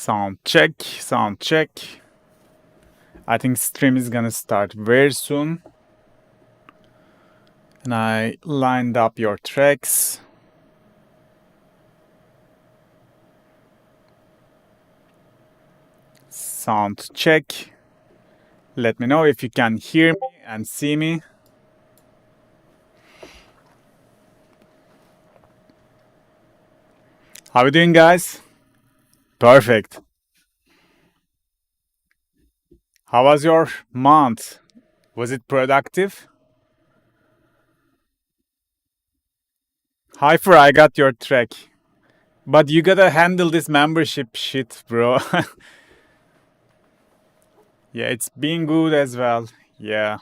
Sound check, sound check. I think stream is gonna start very soon. And I lined up your tracks. Sound check. Let me know if you can hear me and see me. How are you doing, guys? Perfect. How was your month? Was it productive? Hyper, I got your track. But you gotta handle this membership shit, bro. Yeah, it's been good as well. Yeah.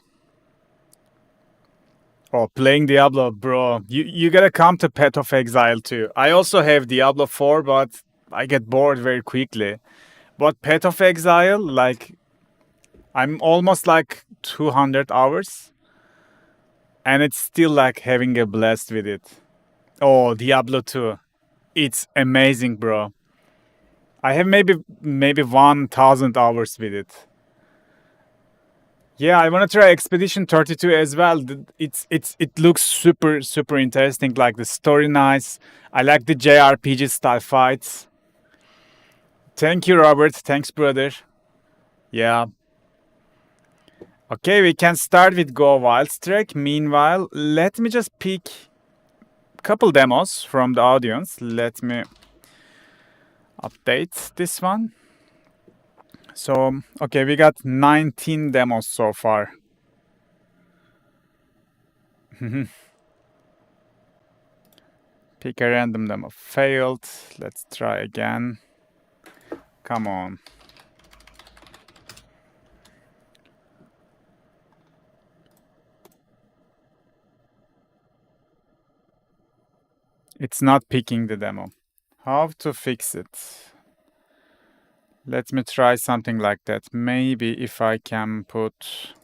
Oh, playing Diablo, bro. You gotta come to Path of Exile too. I also have Diablo 4, but I get bored very quickly. But Path of Exile, like, I'm almost like 200 hours. And it's still like having a blast with it. Oh, Diablo 2. It's amazing, bro. I have maybe 1,000 hours with it. Yeah, I want to try Expedition 32 as well. It looks super interesting. Like the story nice. I like the JRPG style fights. Thank you, Robert. Thanks, brother. Yeah. Okay, we can start with Go Wild's track. Meanwhile, let me just pick a couple demos from the audience. Let me update this one. So, okay, we got 19 demos so far. Pick a random demo. Failed. Let's try again. Come on. It's not picking the demo. How to fix it? Let me try something like that. Maybe if I can put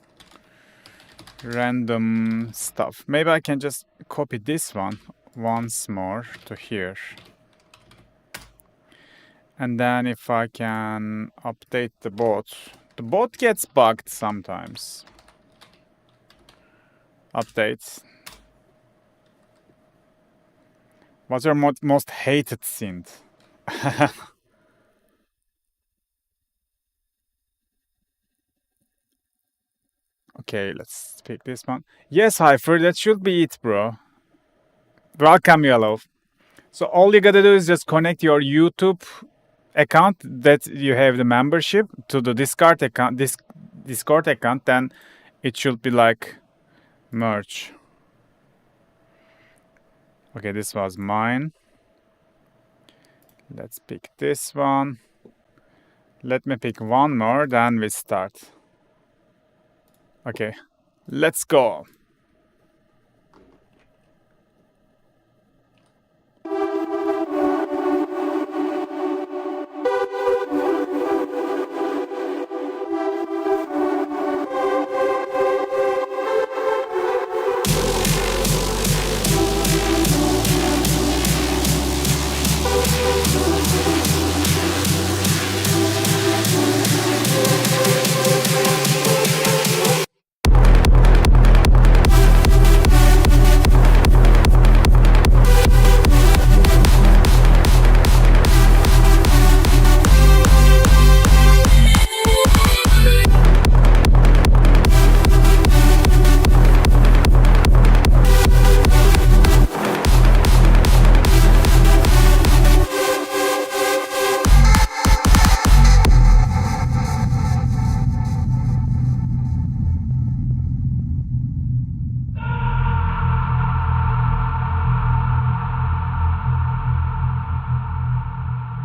random stuff. Maybe I can just copy this one once more to here. And then if I can update the bot. The bot gets bugged sometimes. Update. What's your most hated synth? Okay, let's pick this one. Yes, Hyper, that should be it, bro. Welcome, Yellow. So all you gotta do is just connect your YouTube account that you have the membership to the Discord account. This Discord account, then it should be like merge. Okay, this was mine. Let's pick this one. Let me pick one more, then we start. Okay, let's go.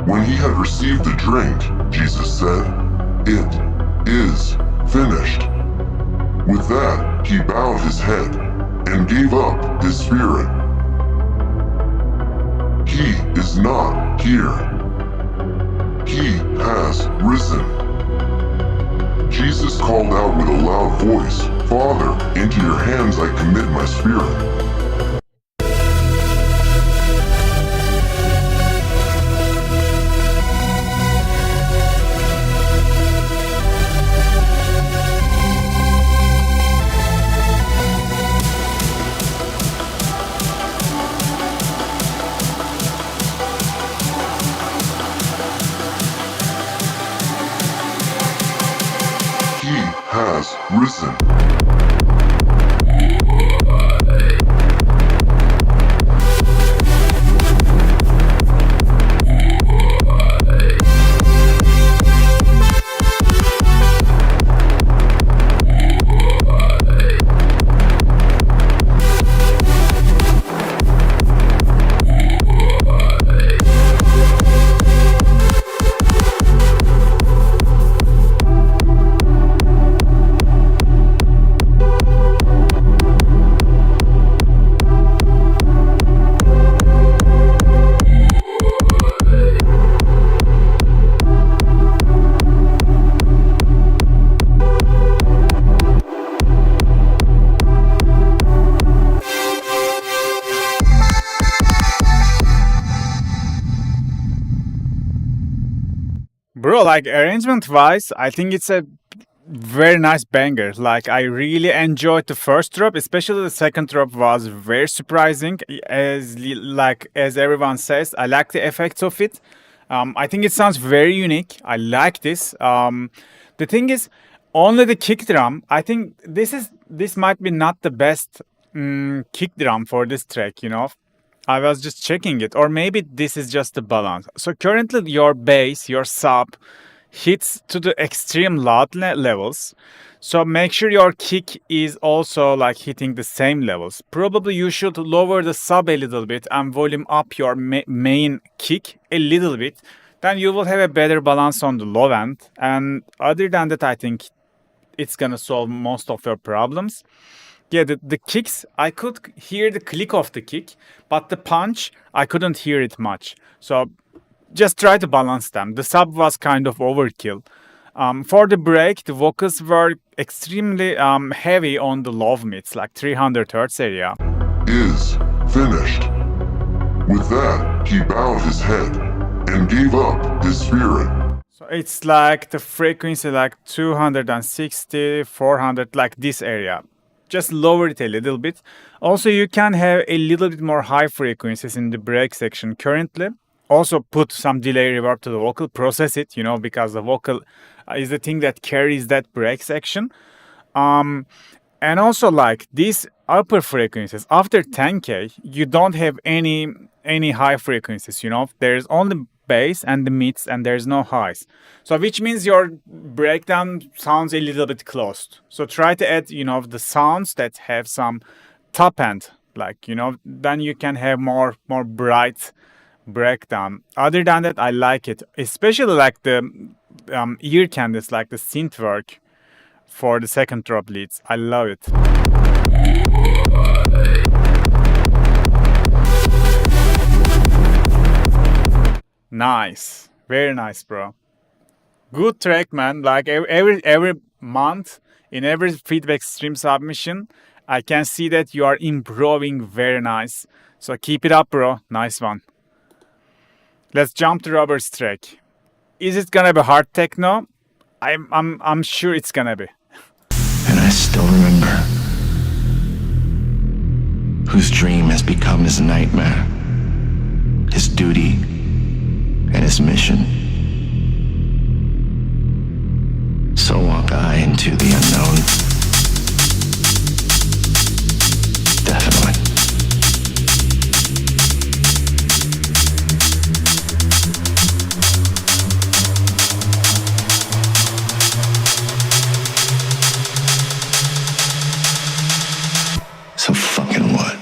When he had received the drink, Jesus said, "It is finished." With that, he bowed his head and gave up his spirit. He is not here. He has risen. Jesus called out with a loud voice, "Father, into your hands I commit my spirit." Bro, like arrangement wise, I think it's a very nice banger. Like I really enjoyed the first drop, especially the second drop was very surprising. As everyone says, I like the effects of it. I think it sounds very unique. I like this. The thing is, only the kick drum. I think this might be not the best kick drum for this track. You know, I was just checking it, or maybe this is just the balance. So currently, your bass, your sub, hits to the extreme loud levels. So make sure your kick is also like hitting the same levels. Probably you should lower the sub a little bit and volume up your main kick a little bit. Then you will have a better balance on the low end. And other than that, I think it's gonna solve most of your problems. Yeah, the kicks, I could hear the click of the kick, but the punch, I couldn't hear it much. So just try to balance them. The sub was kind of overkill. For the break, the vocals were extremely heavy on the low mids, like 300 hertz area. Is finished. With that, he bowed his head and gave up his spirit. So it's like the frequency like 260, 400, like this area. Just lower it a little bit. Also, you can have a little bit more high frequencies in the break section currently. Also put some delay reverb to the vocal, process it, you know, because the vocal is the thing that carries that break section. And also like these upper frequencies, after 10K, you don't have any high frequencies, you know. There's only bass and the mids and there's no highs. So which means your breakdown sounds a little bit closed. So try to add, you know, the sounds that have some top end, like, you know, then you can have more bright breakdown. Other than that, I like it, especially like the ear candies, like the synth work for the second drop leads. I love it. Nice, very nice, bro. Good track, man. Like every month in every feedback stream submission, I can see that you are improving very nice. So keep it up, bro. Nice one. Let's jump to Robert's track. Is it gonna be hard techno? I'm sure it's gonna be. And I still remember whose dream has become his nightmare, his duty, and his mission. So walk I into the unknown. Definitely. So fucking what?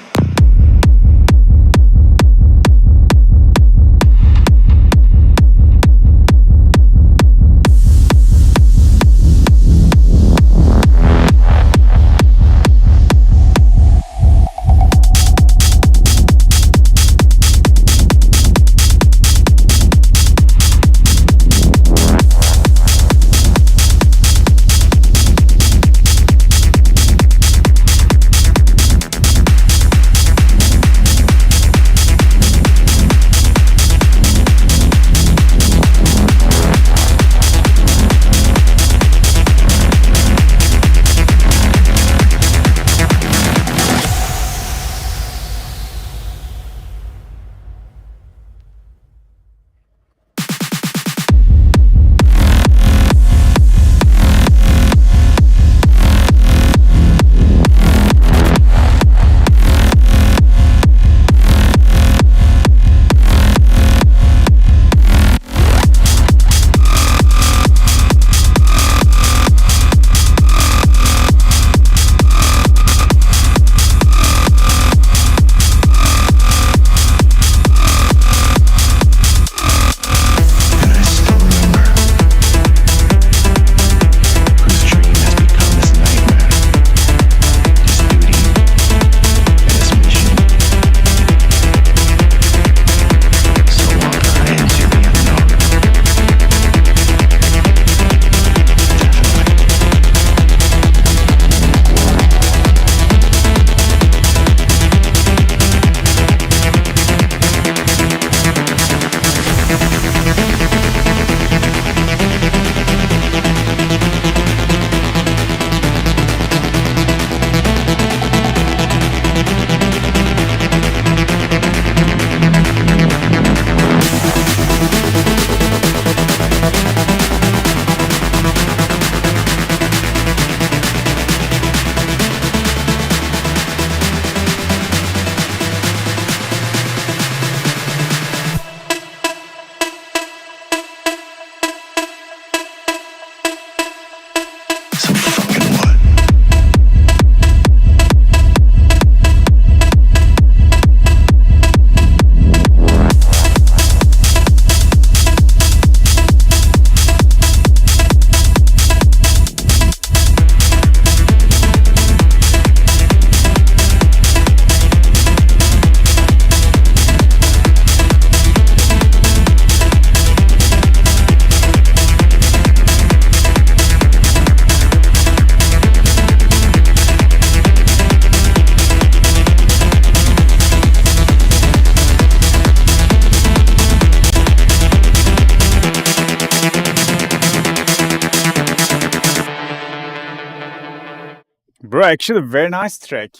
actually, very nice track.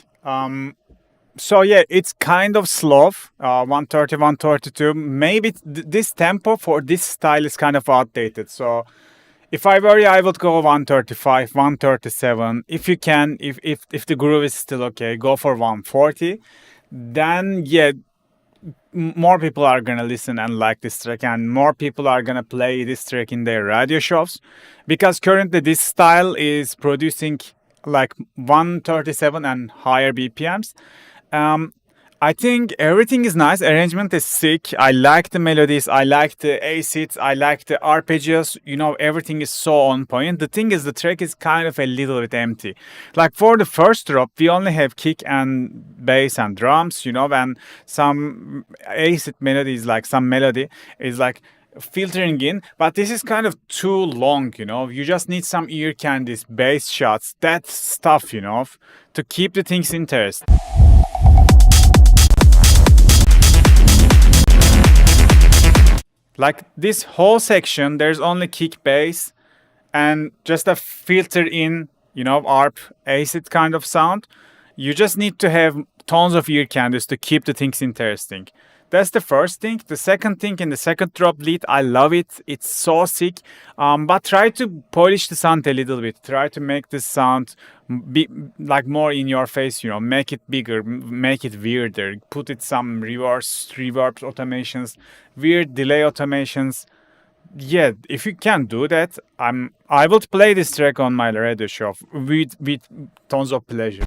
So yeah, it's kind of slow, 130, 132. Maybe this tempo for this style is kind of outdated. So if I were you, I would go 135, 137. If you can, if the groove is still okay, go for 140. Then yeah, more people are gonna listen and like this track, and more people are gonna play this track in their radio shows, because currently this style is producing like 137 and higher BPMs. I think everything is nice. Arrangement is sick. I like the melodies. I like the acids. I like the arpeggios. You know, everything is so on point. The thing is, the track is kind of a little bit empty. Like for the first drop, we only have kick and bass and drums, you know, and some acid melodies, like some melody is like filtering in, but this is kind of too long, you know. You just need some ear candies, bass shots, that stuff, you know, to keep the things interesting. Like this whole section, there's only kick bass and just a filter in, you know, ARP acid kind of sound. You just need to have tons of ear candies to keep the things interesting. That's the first thing. The second thing, in the second drop lead, I love it. It's so sick. But try to polish the sound a little bit. Try to make the sound be like more in your face, you know, make it bigger, make it weirder. Put it some reverse, reverb automations, weird delay automations. Yeah, if you can do that, I will play this track on my radio show with tons of pleasure.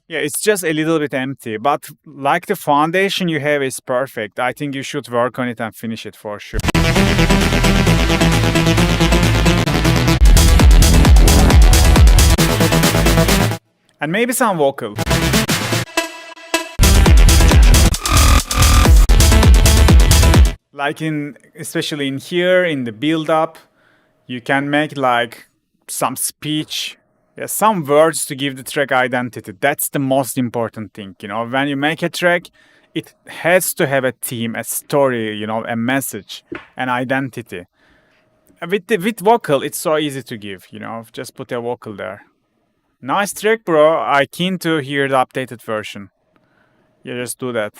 Yeah, it's just a little bit empty, but like the foundation you have is perfect. I think you should work on it and finish it for sure. And maybe some vocal. Like especially in here, in the build up, you can make like some speech. Yeah, some words to give the track identity. That's the most important thing, you know. When you make a track, it has to have a theme, a story, you know, a message, an identity. With vocal, it's so easy to give, you know. Just put a vocal there. Nice track, bro. I'm keen to hear the updated version. Yeah, just do that.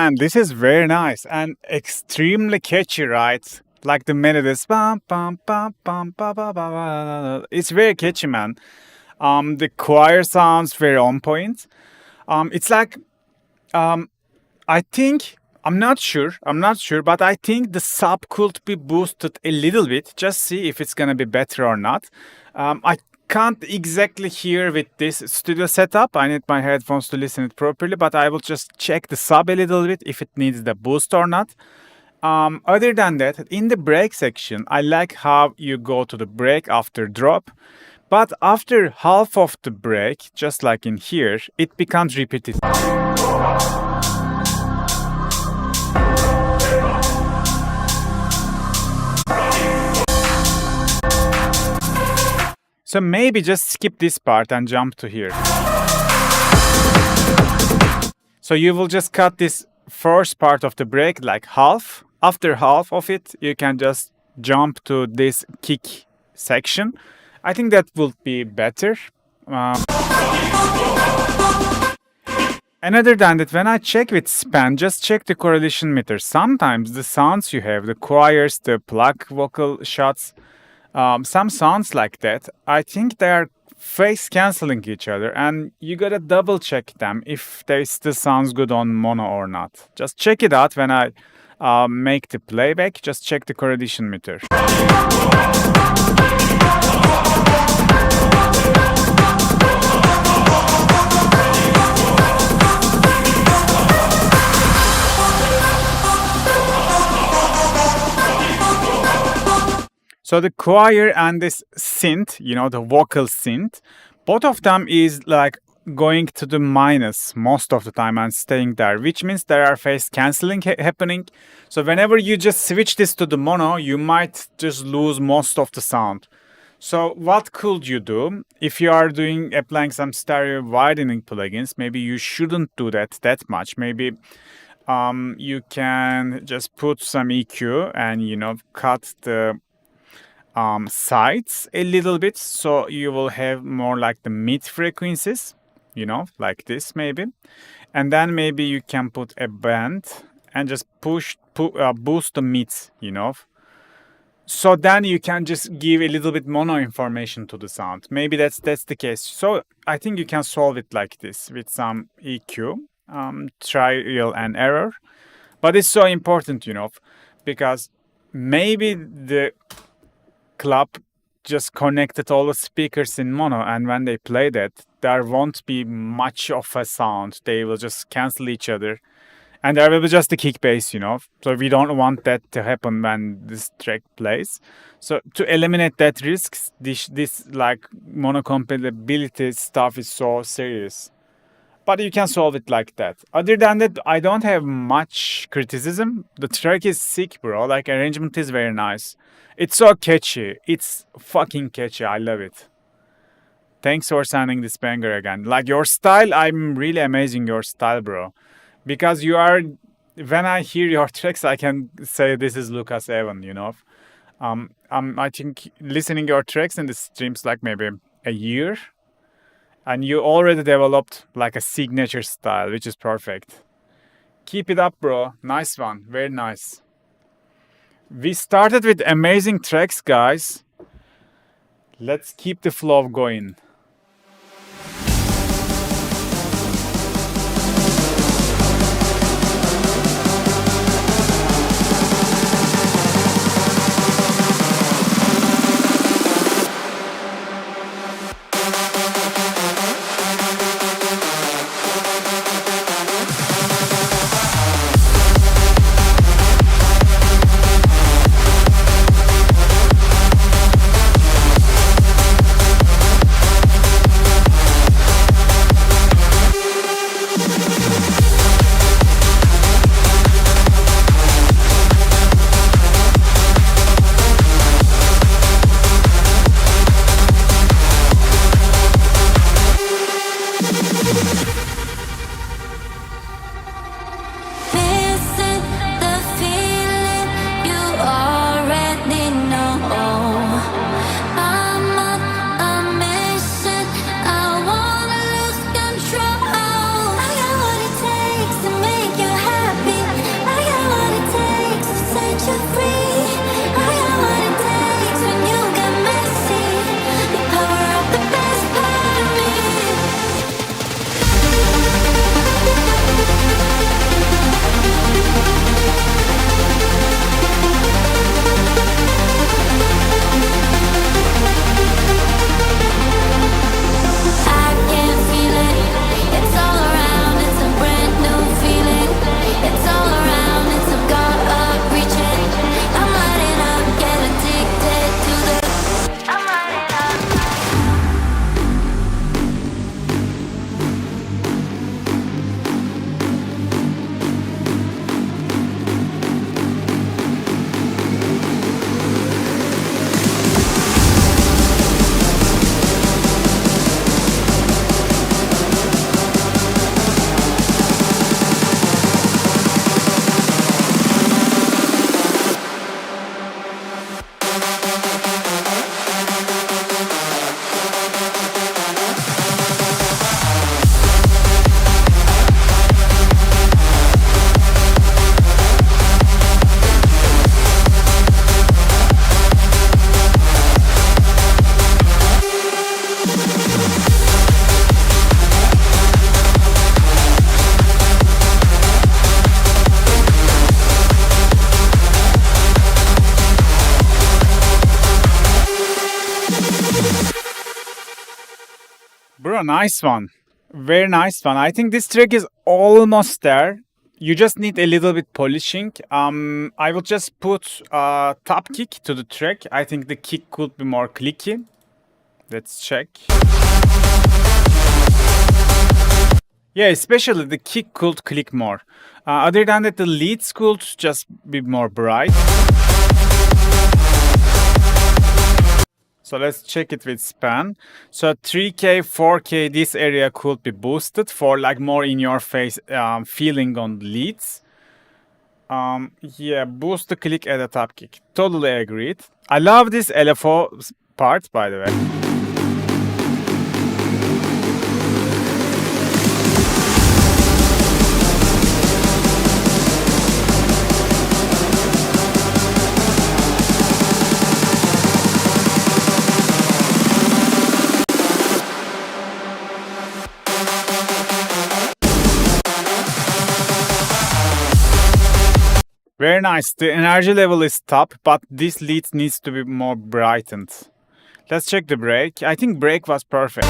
man, this is very nice and extremely catchy, right? Like the melodies. Bum, bum, bum, bum, ba, ba, ba, ba. It's very catchy, man. The choir sounds very on point. It's like I think I'm not sure, but I think the sub could be boosted a little bit. Just see if it's gonna be better or not. I can't exactly hear with this studio setup. I need my headphones to listen it properly, but I will just check the sub a little bit if it needs the boost or not. Other than that, in the break section, I like how you go to the break after drop. But after half of the break, just like in here, it becomes repetitive. So maybe just skip this part and jump to here. So you will just cut this first part of the break like half. After half of it, you can just jump to this kick section. I think that will be better. And other than that, when I check with span, just check the correlation meter. Sometimes the sounds you have, the choirs, the plug vocal shots, some sounds like that, I think they are phase canceling each other, and you gotta double check them if they still sounds good on mono or not. Just check it out when I make the playback. Just check the correlation meter. So the choir and this synth, the vocal synth, both of them is like going to the minus most of the time and staying there, which means there are phase canceling happening. So whenever you just switch this to the mono, you might just lose most of the sound. So what could you do? If you are applying some stereo widening plugins, maybe you shouldn't do that much. Maybe you can just put some EQ and cut the sides a little bit, so you will have more like the mid frequencies, like this maybe, and then maybe you can put a band and just boost the mids, so then you can just give a little bit mono information to the sound. Maybe that's the case. So I think you can solve it like this with some EQ, trial and error. But it's so important, because maybe the club just connected all the speakers in mono, and when they play that, there won't be much of a sound. They will just cancel each other, and there will be just a kick bass, so we don't want that to happen when this track plays. So to eliminate that risks, this like mono compatibility stuff is so serious, but you can solve it like that. Other than that, I don't have much criticism. The track is sick, bro. Like, arrangement is very nice. It's so catchy. It's fucking catchy. I love it. Thanks for sending this banger again. Like, your style, I'm really amazing your style, bro. Because when I hear your tracks, I can say this is Lucas Evan, I think listening your tracks in the streams like maybe a year, and you already developed like a signature style, which is perfect. Keep it up, bro. Nice one. Very nice. We started with amazing tracks, guys. Let's keep the flow going. Bro, nice one. Very nice one. I think this track is almost there. You just need a little bit polishing. I will just put top kick to the track. I think the kick could be more clicky. Let's check. Yeah, especially the kick could click more. Other than that, the leads could just be more bright. So let's check it with span. So 3K, 4K, this area could be boosted for like more in your face feeling on leads. Yeah, boost the click at the top kick. Totally agreed. I love this LFO part, by the way. Very nice. The energy level is top, but this lead needs to be more brightened. Let's check the break. I think break was perfect.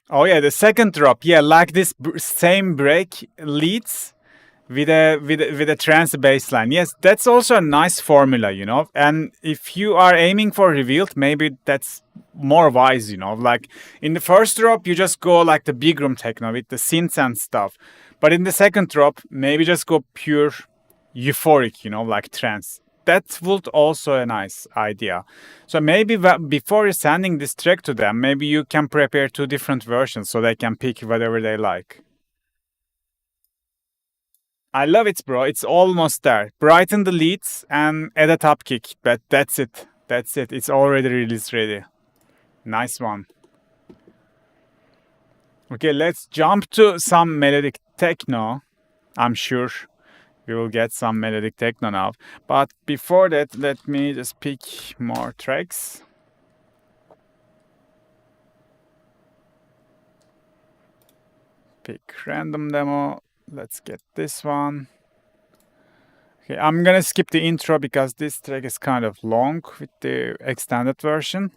Oh yeah, the second drop. Yeah, like this same break leads with a trance bass line. Yes, that's also a nice formula, you know. And if you are aiming for revealed, maybe that's more wise, you know. Like in the first drop, you just go like the big room techno with the synths and stuff. But in the second drop, maybe just go pure euphoric, you know, like trance. That would also a nice idea. So maybe before you're sending this track to them, maybe you can prepare two different versions so they can pick whatever they like. I love it, bro. It's almost there. Brighten the leads and add a top kick. But that's it. That's it. It's already release ready. Nice one. Okay, let's jump to some melodic techno. I'm sure we will get some melodic techno now. But before that, let me just pick more tracks. Pick random demo. Let's get this one. Okay, I'm gonna skip the intro because this track is kind of long with the extended version.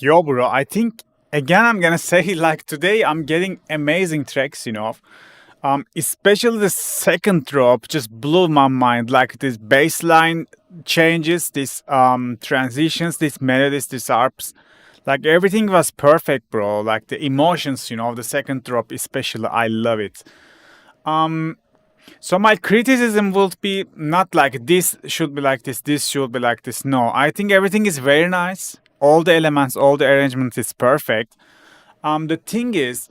Yo, bro, I think again I'm gonna say like today I'm getting amazing tracks, especially the second drop just blew my mind. Like this bass line changes, these transitions, these melodies, these arps. Like everything was perfect, bro. Like the emotions, of the second drop, especially, I love it. So my criticism would be not like this should be like this should be like this. No, I think everything is very nice. All the elements, all the arrangements is perfect. The thing is,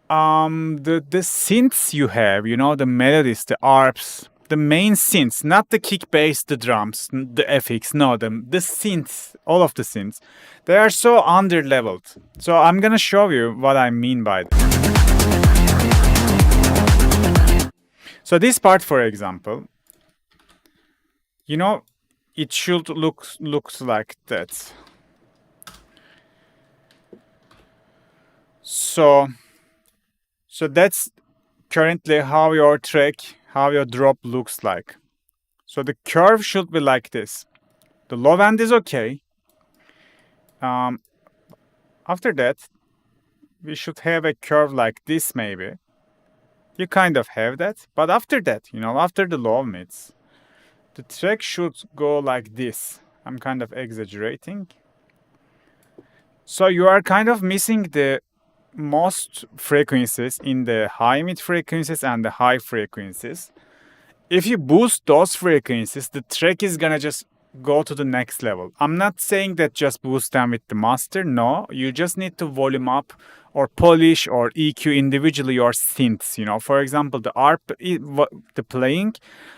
the synths you have, the melodies, the arps, the main synths, not the kick bass, the drums, the FX, no, the synths, all of the synths, they are so under-leveled. So I'm gonna show you what I mean by that. So this part, for example, it should looks like that. So that's currently how your track, how your drop looks like. So the curve should be like this. The low end is okay. After that, we should have a curve like this maybe. You kind of have that. But after that, after the low mids, the track should go like this. I'm kind of exaggerating. So you are kind of missing the most frequencies in the high mid frequencies and the high frequencies. If you boost those frequencies, the track is gonna just go to the next level. I'm not saying that just boost them with the master. No, you just need to volume up or polish or EQ individually your synths. For example, the ARP, the playing,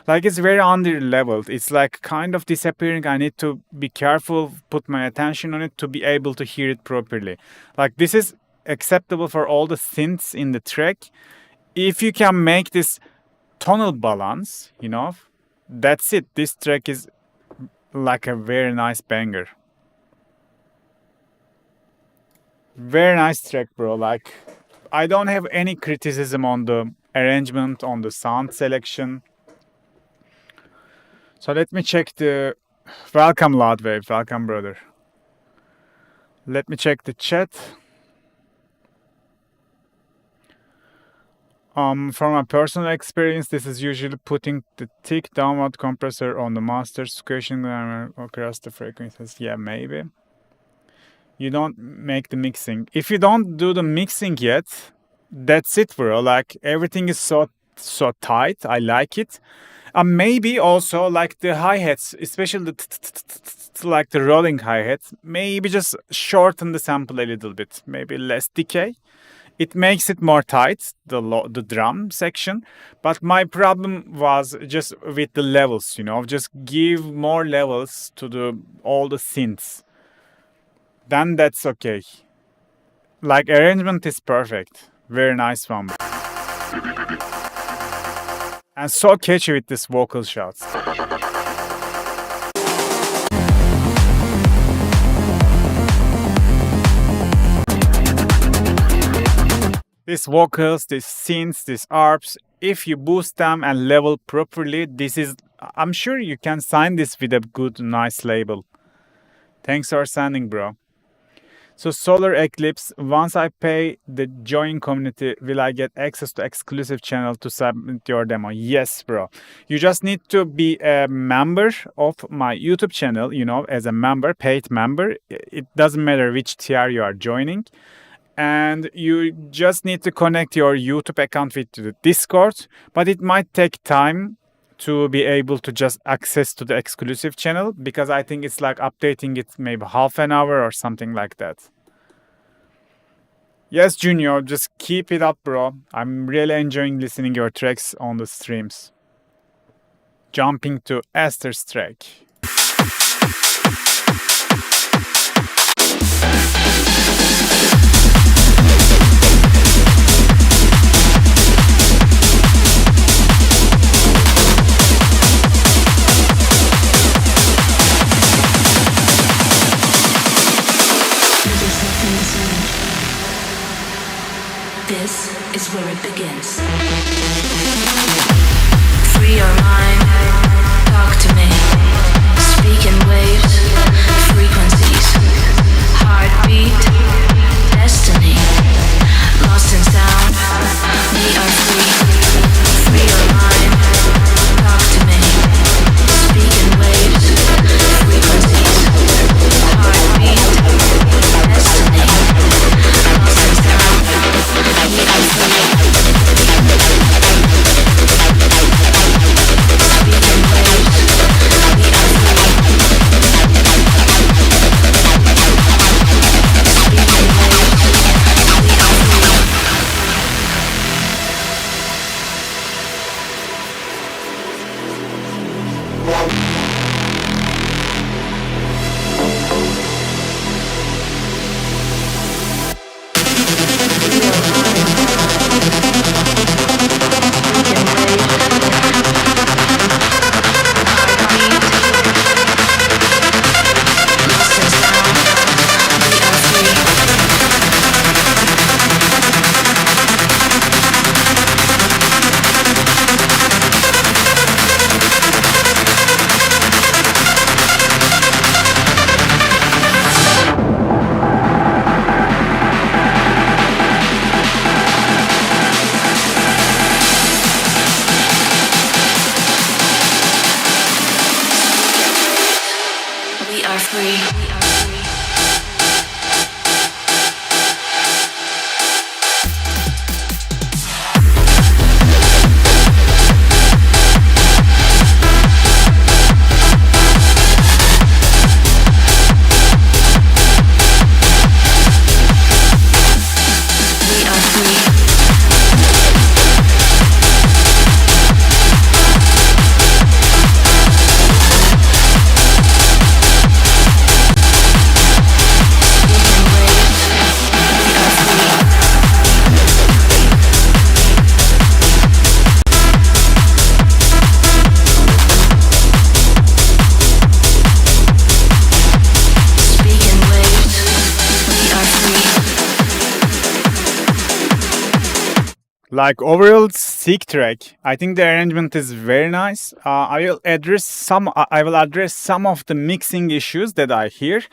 like it's very under leveled. It's like kind of disappearing. I need to be careful, put my attention on it to be able to hear it properly. Like this is acceptable for all the synths in the track. If you can make this tonal balance, that's it. This track is like a very nice banger. Very nice track, bro. Like, I don't have any criticism on the arrangement, on the sound selection. So let me check the... Welcome, Loudwave. Welcome, brother. Let me check the chat. From my personal experience, this is usually putting the thick downward compressor on the master, squishing them across the frequencies. Yeah, maybe. You don't make the mixing. If you don't do the mixing yet, that's it, bro. Like everything is so tight. I like it. Maybe also like the hi-hats, especially like the rolling hi-hats, maybe just shorten the sample a little bit. Maybe less decay. It makes it more tight, the drum section. But my problem was just with the levels, just give more levels to all the synths. Then that's okay. Like arrangement is perfect. Very nice one. And so catchy with this vocal shots. These vocals, these synths, these arps, if you boost them and level properly, I'm sure you can sign this with a good, nice label. Thanks for sending, bro. So Solar Eclipse, once I pay the join community, will I get access to exclusive channel to submit your demo? Yes, bro. You just need to be a member of my YouTube channel, as a member, paid member. It doesn't matter which tier you are joining. And you just need to connect your YouTube account with the Discord, but it might take time to be able to just access to the exclusive channel, because I think it's like updating it maybe half an hour or something like that. Yes, Junior, just keep it up, bro. I'm really enjoying listening your tracks on the streams. Jumping to Esther's track. This is where it begins. Free your mind, talk to me. Speak in waves, frequencies, heartbeat, are free. We are free. Like overall sick track. I think the arrangement is very nice. I will address some of the mixing issues that I hear.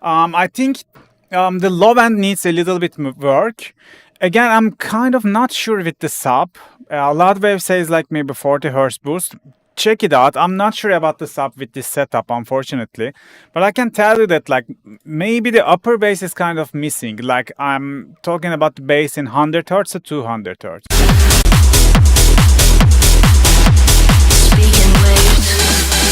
I think the low end needs a little bit work. Again, I'm kind of not sure with the sub. Loudwave says like maybe 40 hertz boost. Check it out. I'm not sure about the sub with this setup, unfortunately. But I can tell you that like maybe the upper bass is kind of missing. Like I'm talking about the bass in 100 hertz to 200 hertz. Speaking waves,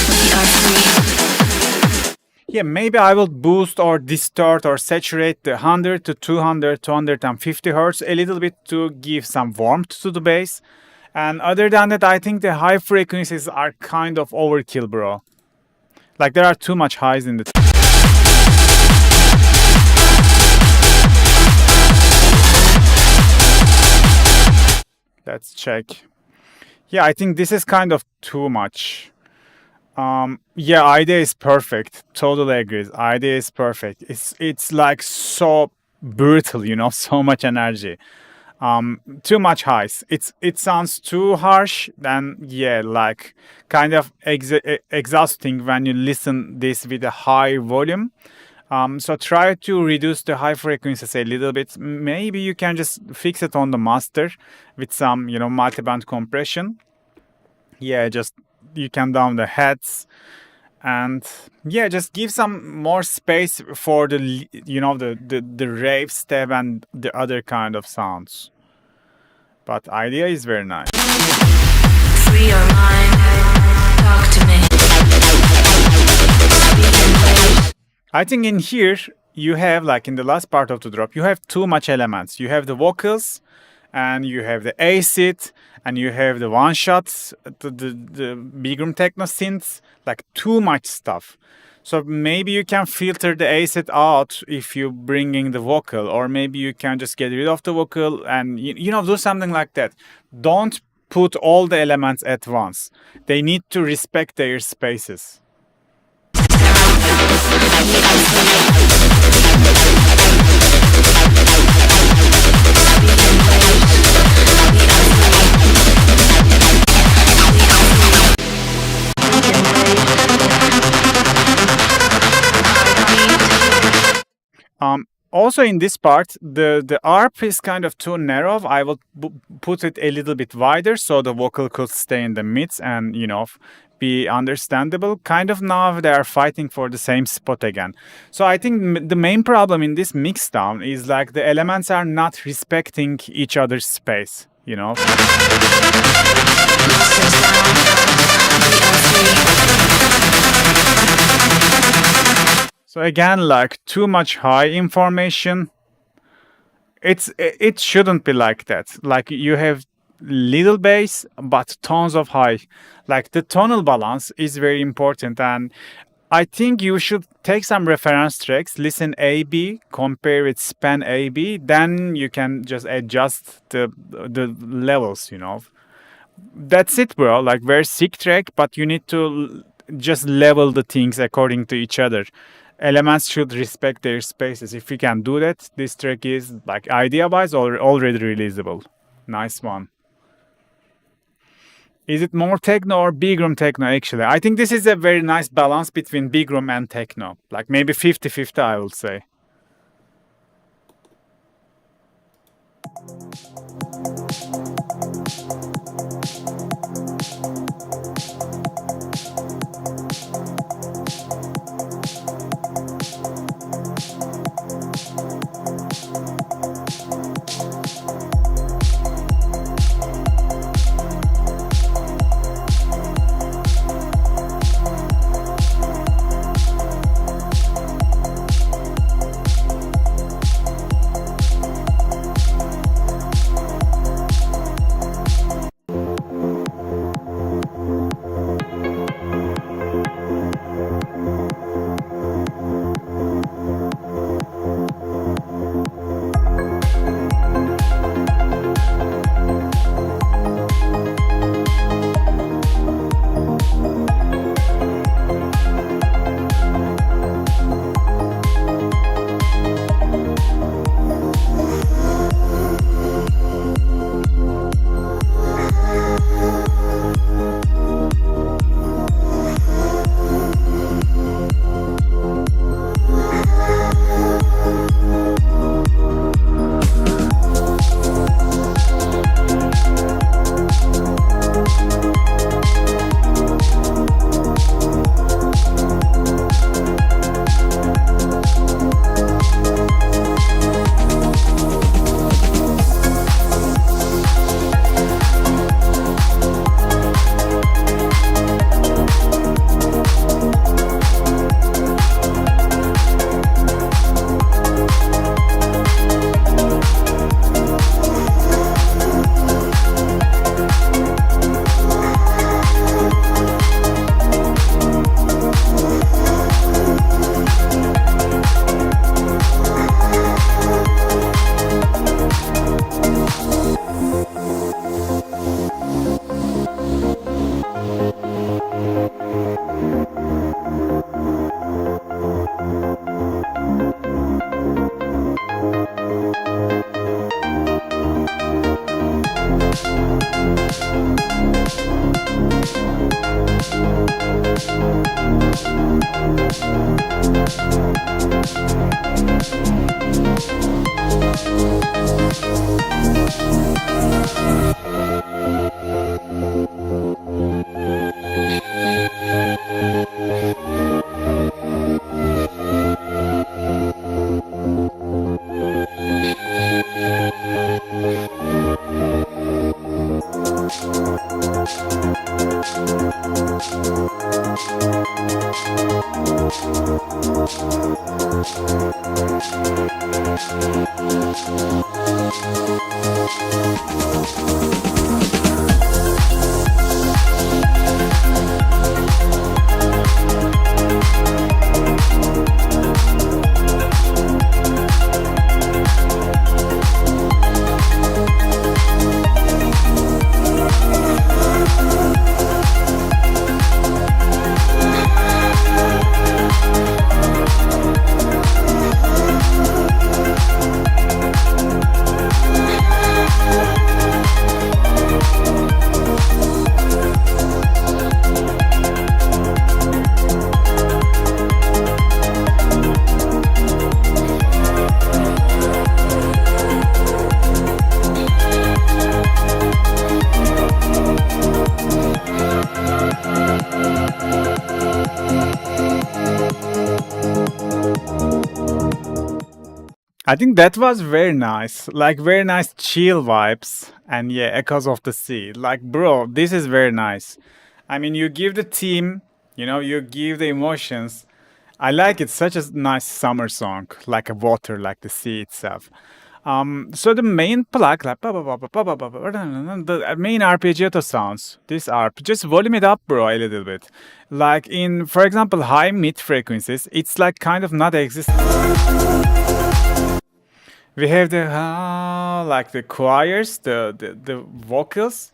we are free. Yeah, maybe I will boost or distort or saturate the 100 to 200, 250 hertz a little bit to give some warmth to the bass. And other than that, I think the high frequencies are kind of overkill, bro. Like there are too much highs in the... Let's check. Yeah, I think this is kind of too much. Yeah, idea is perfect. Totally agree. Idea is perfect. It's like so brutal, you know, so much energy. Too much highs. It sounds too harsh. Then yeah, like kind of exhausting when you listen this with a high volume. So try to reduce the high frequencies a little bit. Maybe you can just fix it on the master with some, you know, multiband compression. Yeah, just you can down the heads. And yeah, just give some more space for the, you know, the rave step and the other kind of sounds. But idea is very nice. Free your mind. Talk to me. Speaking waves. I think in here you have, like in the last part of the drop, you have too much elements. You have the vocals, and you have the acid, and you have the one shots, the big room techno synths, like too much stuff. So maybe you can filter the acid out if you bring in the vocal, or maybe you can just get rid of the vocal and you know, do something like that. Don't put all the elements at once. They need to respect their spaces. Also in this part, the ARP is kind of too narrow. I will put it a little bit wider so the vocal could stay in the midst and, you know, be understandable. Kind of now they are fighting for the same spot again. So I think the main problem in this mixdown is like the elements are not respecting each other's space, you know. So again, like too much high information. It shouldn't be like that. Like you have little bass but tons of high. Like the tonal balance is very important, and I think you should take some reference tracks, listen A-B, compare with span A-B, then you can just adjust the levels, you know. That's it, bro. Like very sick track, but you need to just level the things according to each other. Elements should respect their spaces. If you can do that, this track is like idea-wise already releasable. Nice one. Is it more techno or big room techno actually? I think this is a very nice balance between big room and techno. Like maybe 50-50 I would say. I think that was very nice. Like very nice chill vibes. And yeah, echoes of the sea. Like, bro, this is very nice. I mean, you give the theme, you give the emotions. I like it. Such a nice summer song, like a water, like the sea itself. So the main plug, like the main arpeggiato sounds, this arp, just volume it up, bro, a little bit. Like in, for example, high mid frequencies, it's like kind of not existent. We have the like the choirs, the vocals,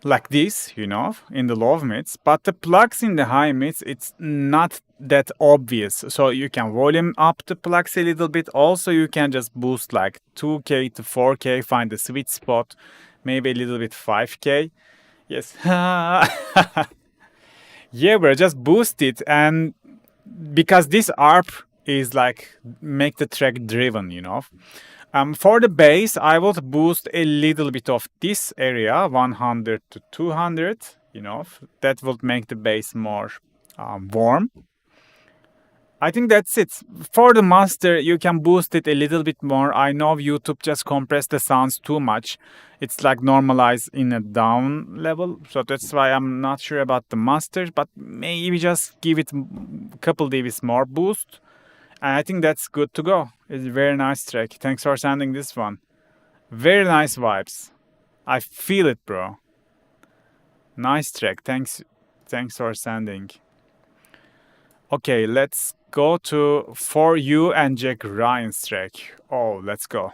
like this, in the low mids, but the plugs in the high mids, it's not that obvious. So you can volume up the plugs a little bit. Also, you can just boost like 2K to 4K, find the sweet spot, maybe a little bit 5K. Yes. Yeah, bro, just boost it. And because this ARP is like make the track driven, For the bass, I will boost a little bit of this area, 100 to 200, that will make the bass more warm. I think that's it. For the master, you can boost it a little bit more. I know YouTube just compressed the sounds too much. It's like normalized in a down level. So that's why I'm not sure about the masters, but maybe just give it a couple dBs more boost. And I think that's good to go. It's a very nice track. Thanks for sending this one. Very nice vibes. I feel it, bro. Nice track. Thanks for sending. Okay, let's go to For You and Jack Ryan's track. Oh, let's go.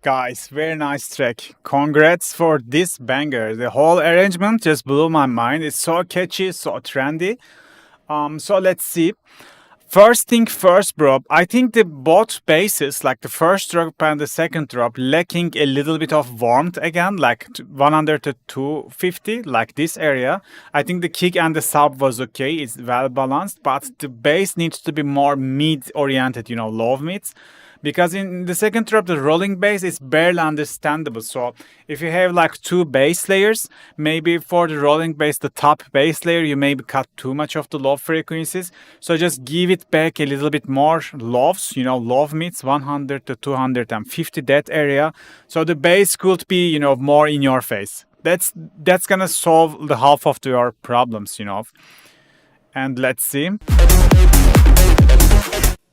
Guys, very nice track. Congrats for this banger. The whole arrangement just blew my mind. It's so catchy, so trendy. So let's see. First thing first, bro. I think the both basses, like the first drop and the second drop, lacking a little bit of warmth again, like 100 to 250, like this area. I think the kick and the sub was okay. It's well balanced, but the bass needs to be more mid-oriented, low mids. Because in the second drop, the rolling bass is barely understandable. So if you have like two bass layers, maybe for the rolling bass, the top bass layer, you maybe cut too much of the low frequencies. So just give it back a little bit more lows, low mids, 100 to 250, that area. So the bass could be, more in your face. That's gonna solve the half of your problems, And let's see.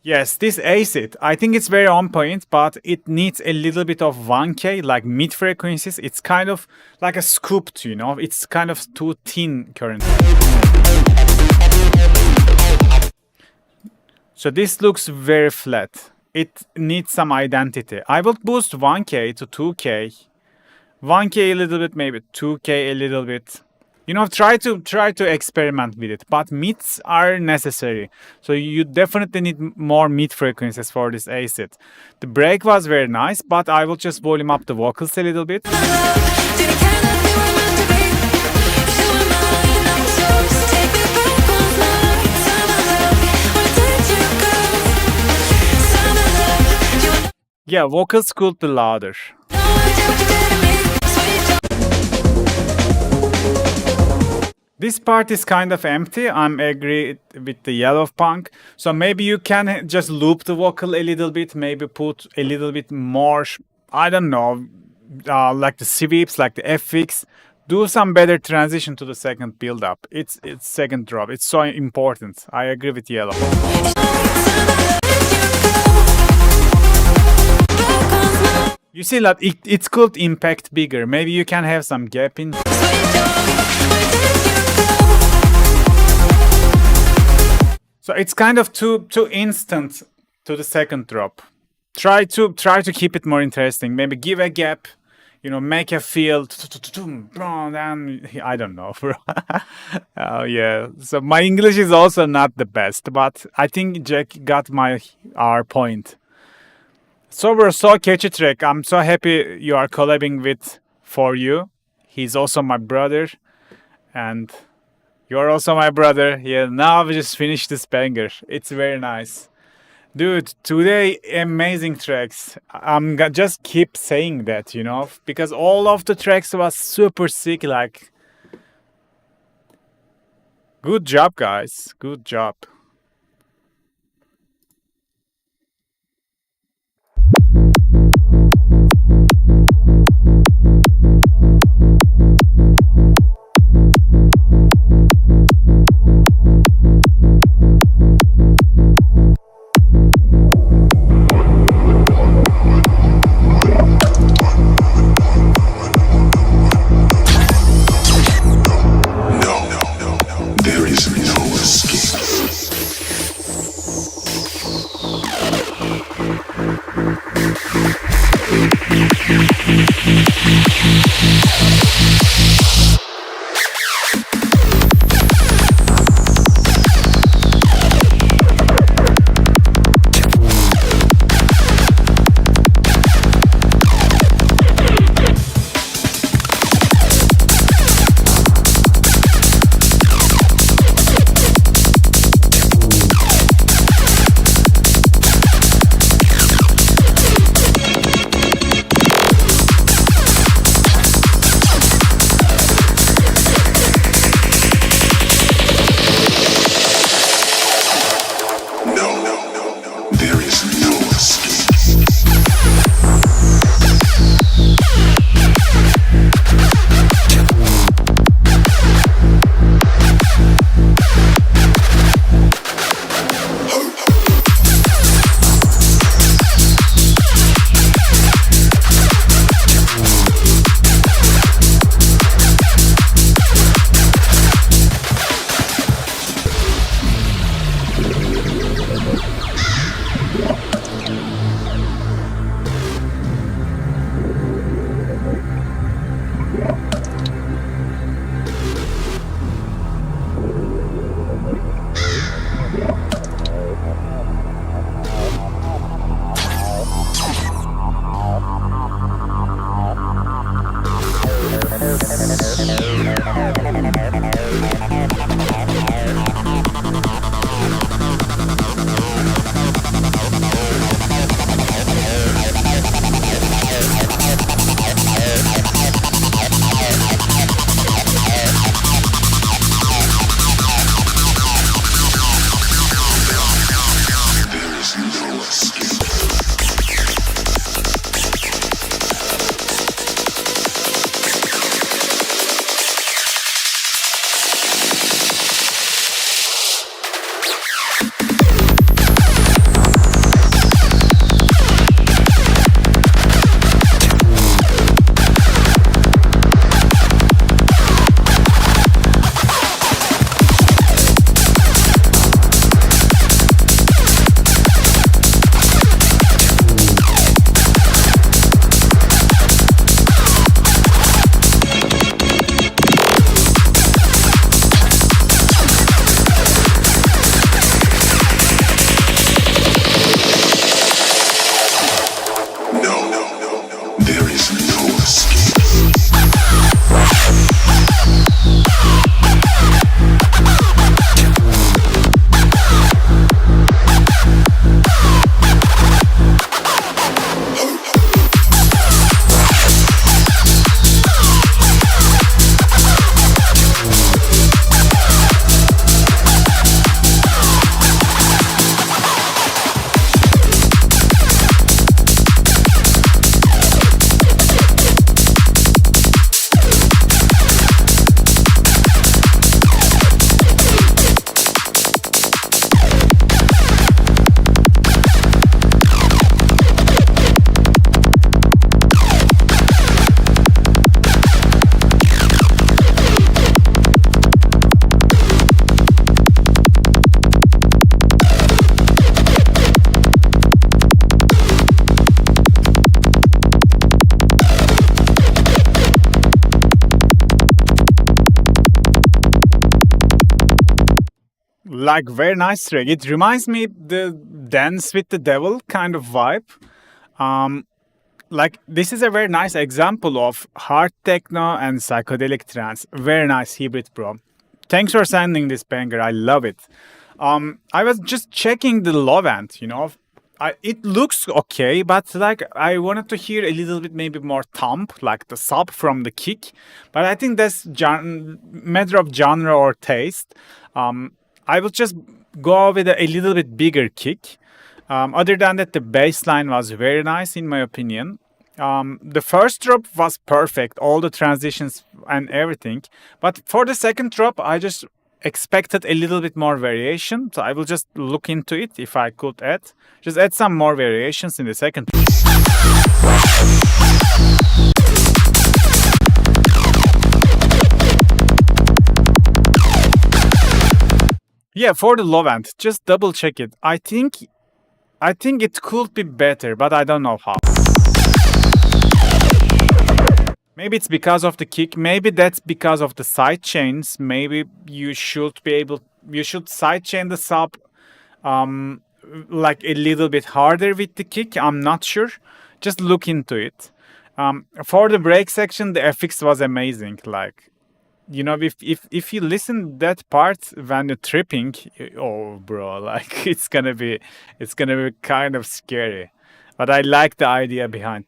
Yes, this acid, I think it's very on point, but it needs a little bit of 1K, like mid frequencies. It's kind of like a scooped, It's kind of too thin currently. So this looks very flat. It needs some identity. I will boost 1K to 2K. 1K a little bit, maybe 2K a little bit. Try to experiment with it, but mids are necessary. So you definitely need more mid frequencies for this acid. The break was very nice, but I will just volume up the vocals a little bit. Yeah, vocals could be louder. This part is kind of empty. I'm agree with the yellow punk. So maybe you can just loop the vocal a little bit. Maybe put a little bit more, I don't know, like the sweeps, like the FX. Do some better transition to the second build up. It's second drop. It's so important. I agree with yellow. You see that it could impact bigger. Maybe you can have some gap in. So it's kind of too instant to the second drop. Try to keep it more interesting. Maybe give a gap, make a feel. Then I don't know. Oh yeah. So my English is also not the best, but I think Jack got our point. So we're so catchy track. I'm so happy you are collabing with For You. He's also my brother, and you're also my brother. Yeah, now we just finished this banger. It's very nice. Dude, today amazing tracks. I'm gonna just keep saying that, because all of the tracks was super sick. Like, good job, guys. Good job. Like very nice track. It reminds me the Dance with the Devil kind of vibe. Like this is a very nice example of hard techno and psychedelic trance. Very nice hybrid, bro. Thanks for sending this banger. I love it. I was just checking the low end, you know. It looks okay, but like I wanted to hear a little bit maybe more thump, like the sub from the kick. But I think that's matter of genre or taste. I will just go with a little bit bigger kick. Other than that, the bass line was very nice in my opinion. The first drop was perfect, all the transitions and everything. But for the second drop, I just expected a little bit more variation. So I will just look into it if I could just add some more variations in the second. Yeah, for the low end, just double check it. I think it could be better, but I don't know how. Maybe it's because of the kick. Maybe that's because of the side chains. Maybe you should sidechain the sub like a little bit harder with the kick. I'm not sure. Just look into it. For the break section, the FX was amazing. Like, you know, if you listen that part when you're tripping, oh bro, like it's gonna be kind of scary. But I like the idea behind.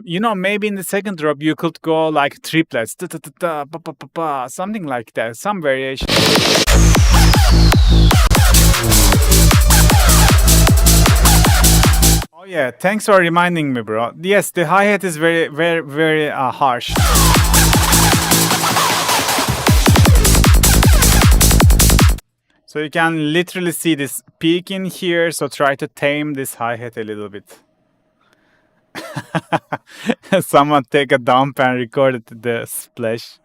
You know, maybe in the second drop you could go like triplets, something like that, some variation. Oh yeah, thanks for reminding me, bro. Yes, the hi-hat is very, very, very harsh. So you can literally see this peak in here, so try to tame this hi-hat a little bit. Someone take a dump and recorded the splash.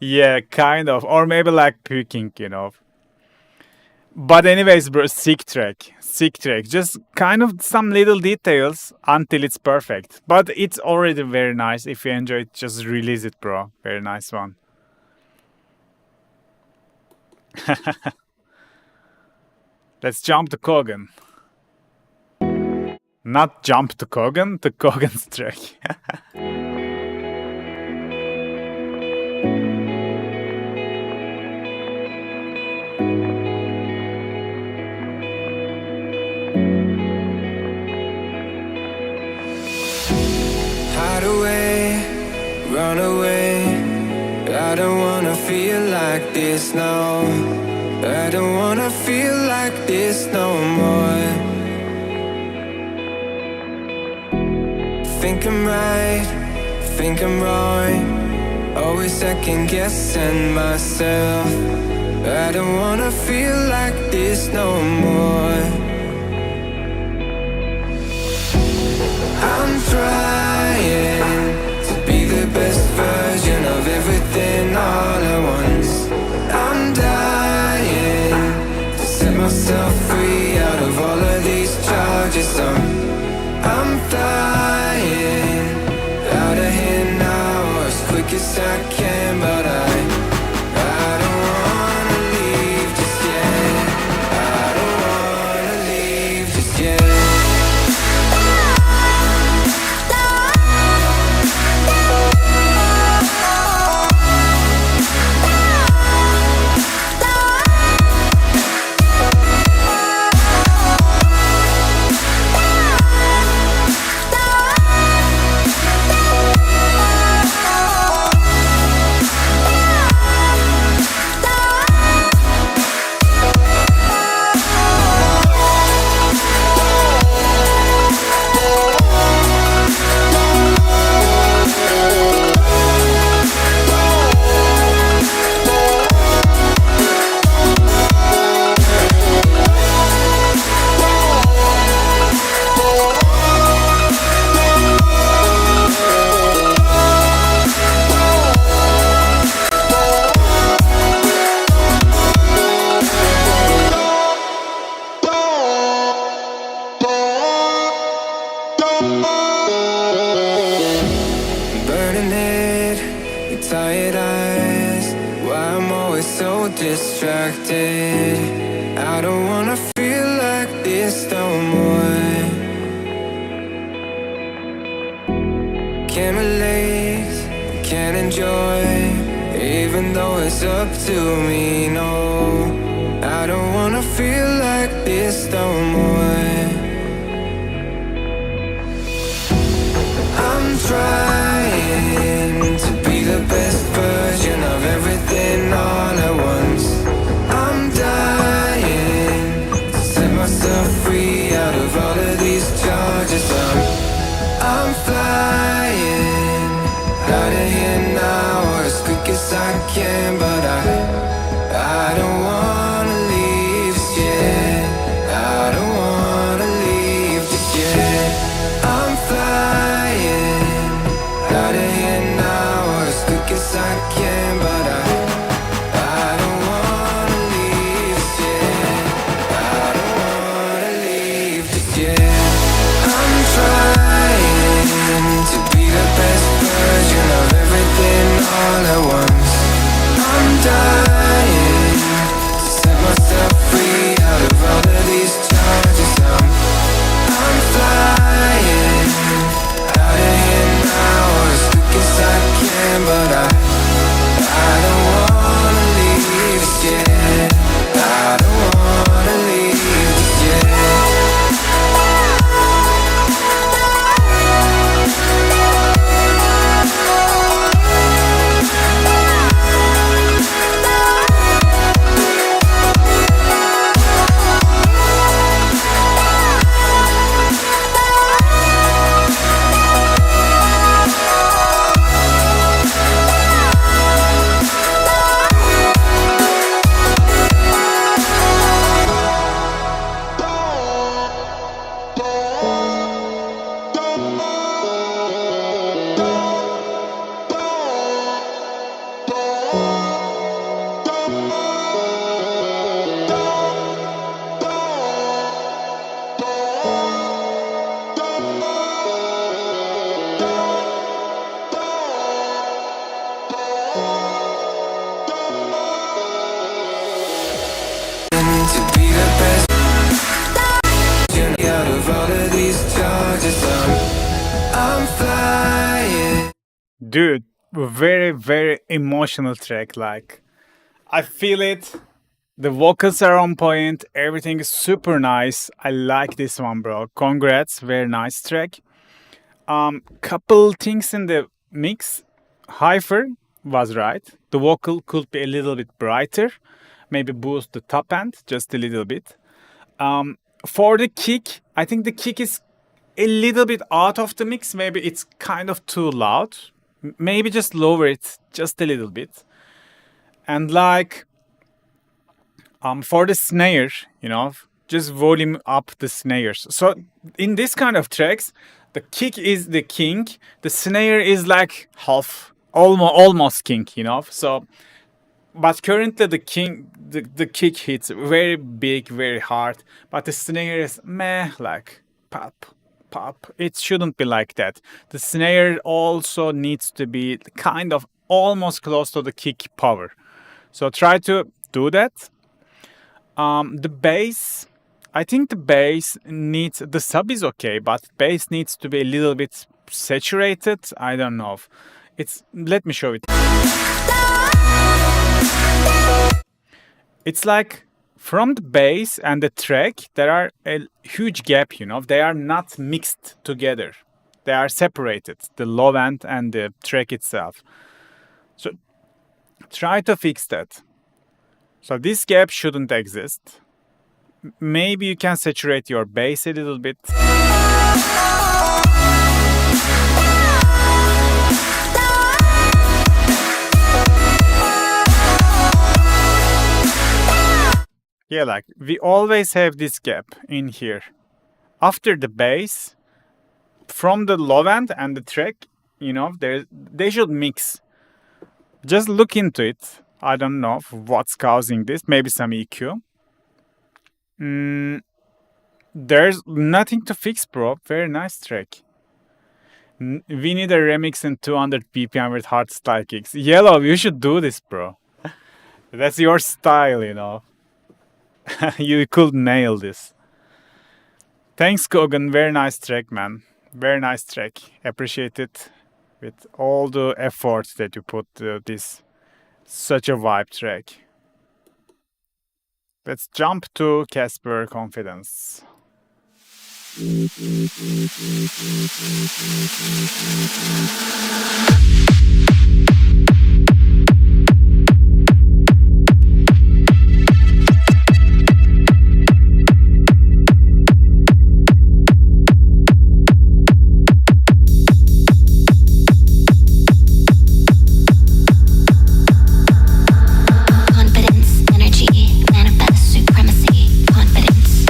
Yeah, kind of. Or maybe like puking, you know. But anyways, bro, sick track. Just kind of some little details until it's perfect. But it's already very nice. If you enjoy it, just release it, bro. Very nice one. Let's jump to Kogan. Not jump to Kogan's track. Hide away, run away. I don't wanna feel like this now. I don't wanna feel like this no more. Think I'm right, think I'm wrong. Always second guessing myself. I don't wanna feel like this no more. I'm trying to be the best version of everything all at once. I'm dying to set myself free out of all of these charges. I'm flying out of here now as quick as I can, but I don't wanna leave just yet. I don't wanna leave just yet. distracted. I don't wanna feel like this no more. Can't relate, can't enjoy, even though it's up to me, no. I don't wanna feel like this no more. I'm trying to be the best version of everything all at once. I'm dying to set myself free out of all of these charges. I'm flying out of here now as quick as I can, but I don't wanna leave just yet. I don't wanna leave just yet. I'm flying out of here now as quick as I can, but I don't wanna leave just yet. I don't wanna leave just yet. I'm trying to be the best version of everything all at once. I'm dying to set myself free out of all of these charges. I'm flying out of here now as quick as I can, but I don't wanna leave just yet. I don't wanna leave just yet. To be the best out of all of these charges. I'm flying. Dude, very, very emotional track. Like, I feel it. The vocals are on point. Everything is super nice. I like this one, bro. Congrats. Very nice track. Couple things in the mix. Hypher was right. The vocal could be a little bit brighter. Maybe boost the top end just a little bit. For the kick, I think the kick is a little bit out of the mix. Maybe it's kind of too loud. Maybe just lower it just a little bit. And like for the snare, just volume up the snares. So in this kind of tracks, the kick is the king. The snare is like half, almost king, So, but currently the kick hits very big, very hard. But the snare is meh, like pop. It shouldn't be like that. The snare also needs to be kind of almost close to the kick power. So try to do that. The bass, I think the bass needs, the sub is okay, but bass needs to be a little bit saturated. I don't know. Let me show it. It's like from the bass and the track, there are a huge gap, They are not mixed together. They are separated, the low end and the track itself. So try to fix that. So this gap shouldn't exist. Maybe you can saturate your bass a little bit. Yeah, like we always have this gap in here. After the bass, from the low end and the track, they should mix. Just look into it. I don't know what's causing this. Maybe some EQ. There's nothing to fix, bro. Very nice track. We need a remix in 200 BPM with hardstyle kicks. Yellow, you should do this, bro. That's your style, you know. You could nail this. Thanks, Kogan. Very nice track, man. Very nice track. Appreciate it with all the effort that you put this such a vibe track. Let's jump to Casper Confidence. Confidence, energy, manifest supremacy. Confidence,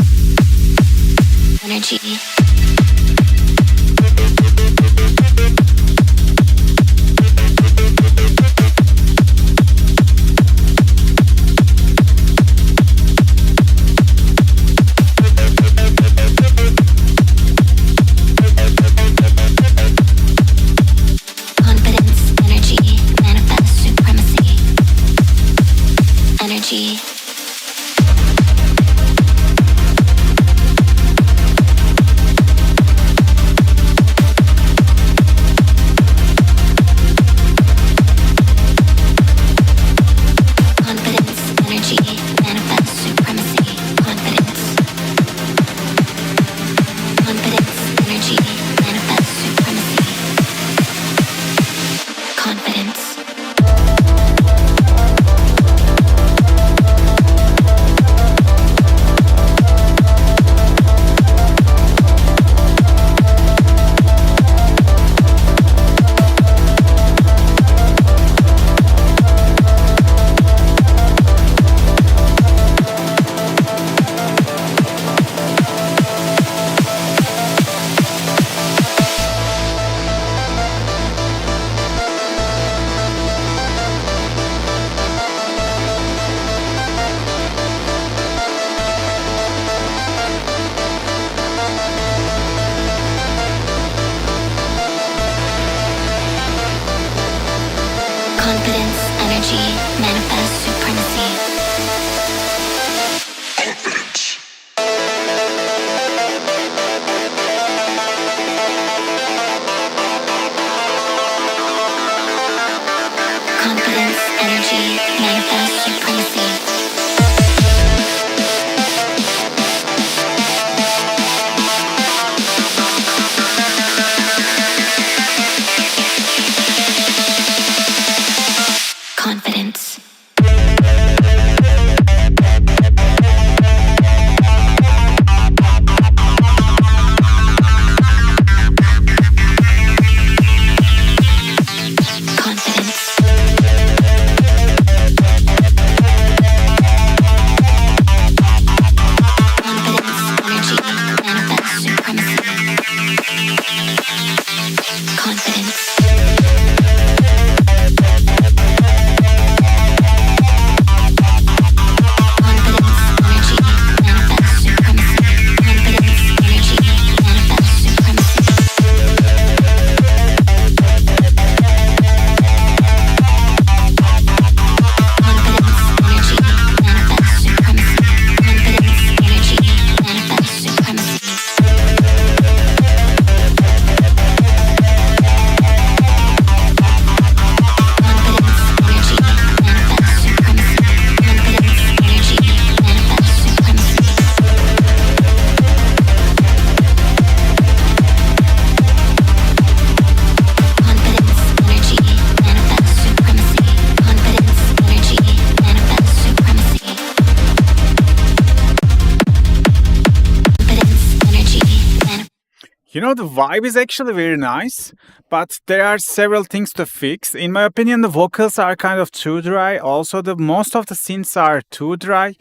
energy. Confidence, energy, manifest supremacy. Energy. Confidence, energy, manifest supremacy. Confidence. Confidence, energy, manifest supremacy. Confidence. Confidence, energy, manifest supremacy. Confidence, energy, manifest supremacy. Confidence. Confidence. Confidence, energy, manifest supremacy. Confidence. Confidence, energy, manifest supremacy. Confidence, energy, manifest supremacy. Confidence, energy, manifest supremacy. Confidence, energy, manifest supremacy. Confidence, energy, manifest supremacy. Confidence, energy, manifest supremacy. Confidence, energy, manifest supremacy. Confidence, energy, manifest supremacy. Confidence, energy, manifest. You know, the vibe is actually very nice, but there are several things to fix. In my opinion, the vocals are kind of too dry. Also, the most of the synths are too dry.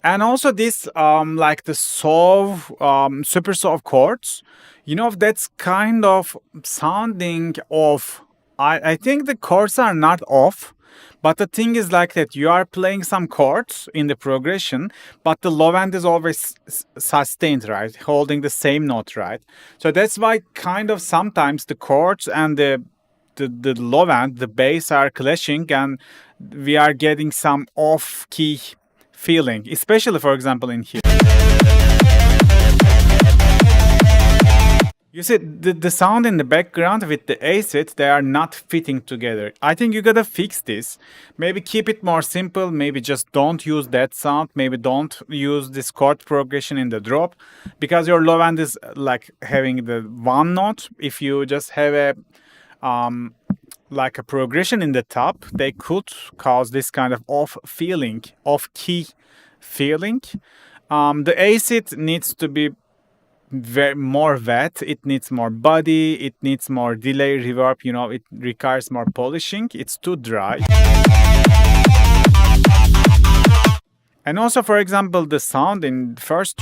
And also this like the super soft chords, you know, that's kind of sounding off. I think the chords are not off, but the thing is like that you are playing some chords in the progression, but the low end is always sustained, right? Holding the same note, right? So that's why kind of sometimes the chords and the the low end, the bass are clashing, and we are getting some off-key feeling, especially, for example, in here. You see, the sound in the background with the acid, they are not fitting together. I think you gotta fix this. Maybe keep it more simple. Maybe just don't use that sound. Maybe don't use this chord progression in the drop, because your low end is like having the one note. If you just have a like a progression in the top, they could cause this kind of off feeling, off key feeling. The acid needs to be more wet, it needs more body, it needs more delay, reverb, you know, it requires more polishing. It's too dry. And also, for example, the sound in first,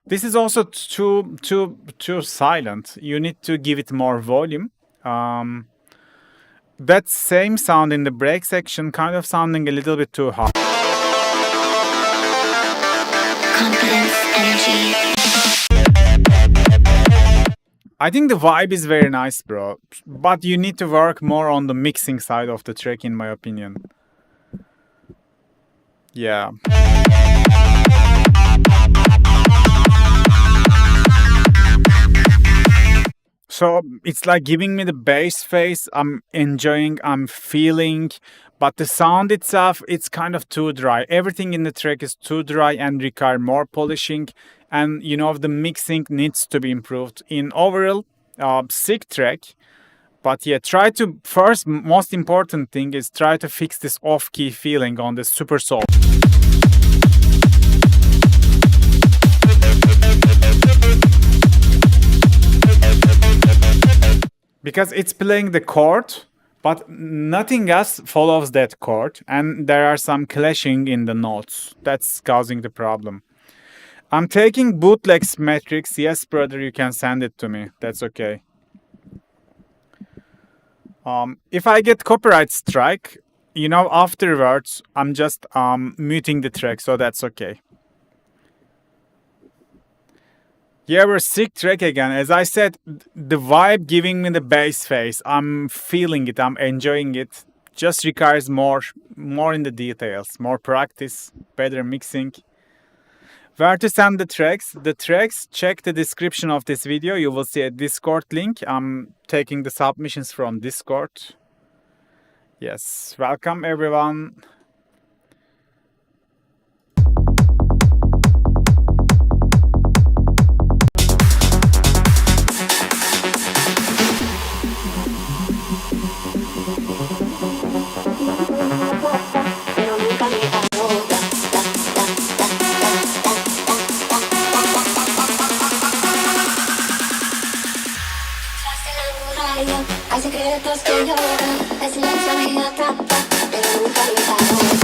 this is also too silent. You need to give it more volume. That same sound in the break section kind of sounding a little bit too hard. Confidence, energy. I think the vibe is very nice, bro. But you need to work more on the mixing side of the track, in my opinion. Yeah. So it's like giving me the bass phase. I'm enjoying, I'm feeling, but the sound itself, it's kind of too dry. Everything in the track is too dry and require more polishing. And you know, the mixing needs to be improved. In overall, sick track. But yeah, try to, first, most important thing is try to fix this off-key feeling on the super soul. Because it's playing the chord, but nothing else follows that chord, and there are some clashing in the notes. That's causing the problem. I'm taking bootlegs metrics. Yes, brother, you can send it to me. That's okay. If I get copyright strike, you know, afterwards, I'm just muting the track, so that's okay. Yeah, we're sick track again. As I said, the vibe giving me the bass phase. I'm feeling it. I'm enjoying it. Just requires more in the details, more practice, better mixing. Where to send the tracks? The tracks, check the description of this video. You will see a Discord link. I'm taking the submissions from Discord. Yes, welcome everyone. Hay secretos que lloran, el silencio me atrapa, pero nunca me ahoga.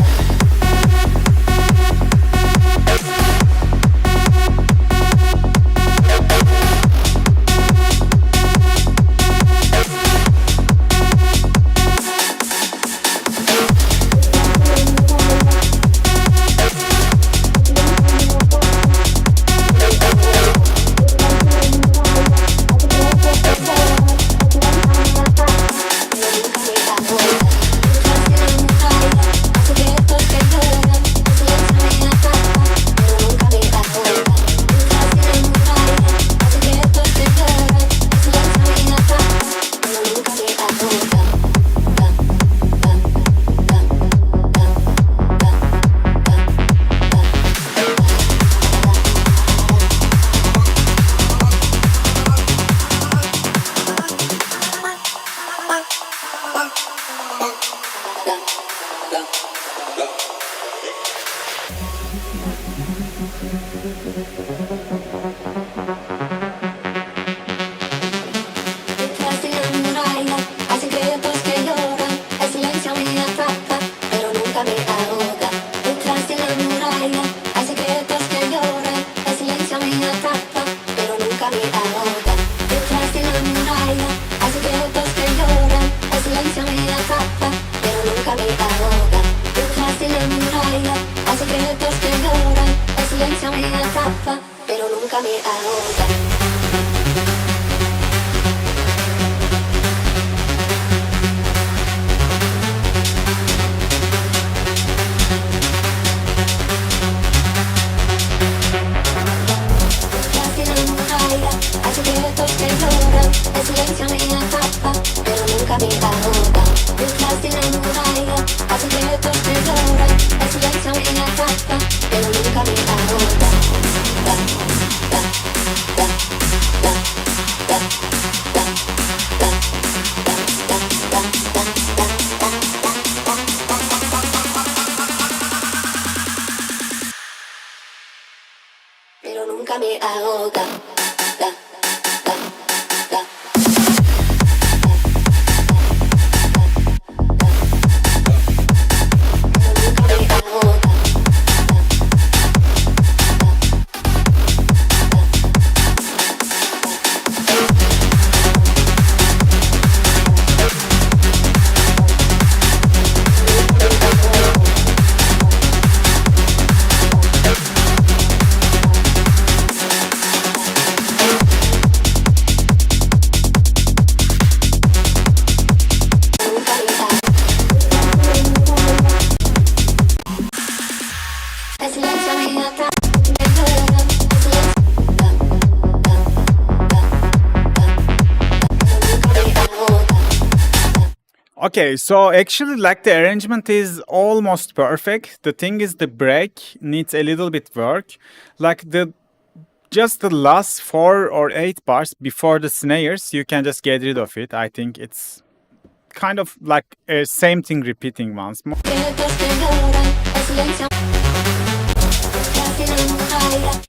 Pero nunca me ahoga. pero nunca me ahoga. Da, da, da. Okay, so actually, like the arrangement is almost perfect. The thing is, the break needs a little bit work. Like just the last 4 or 8 bars before the snares, you can just get rid of it. I think it's kind of like a same thing repeating once more.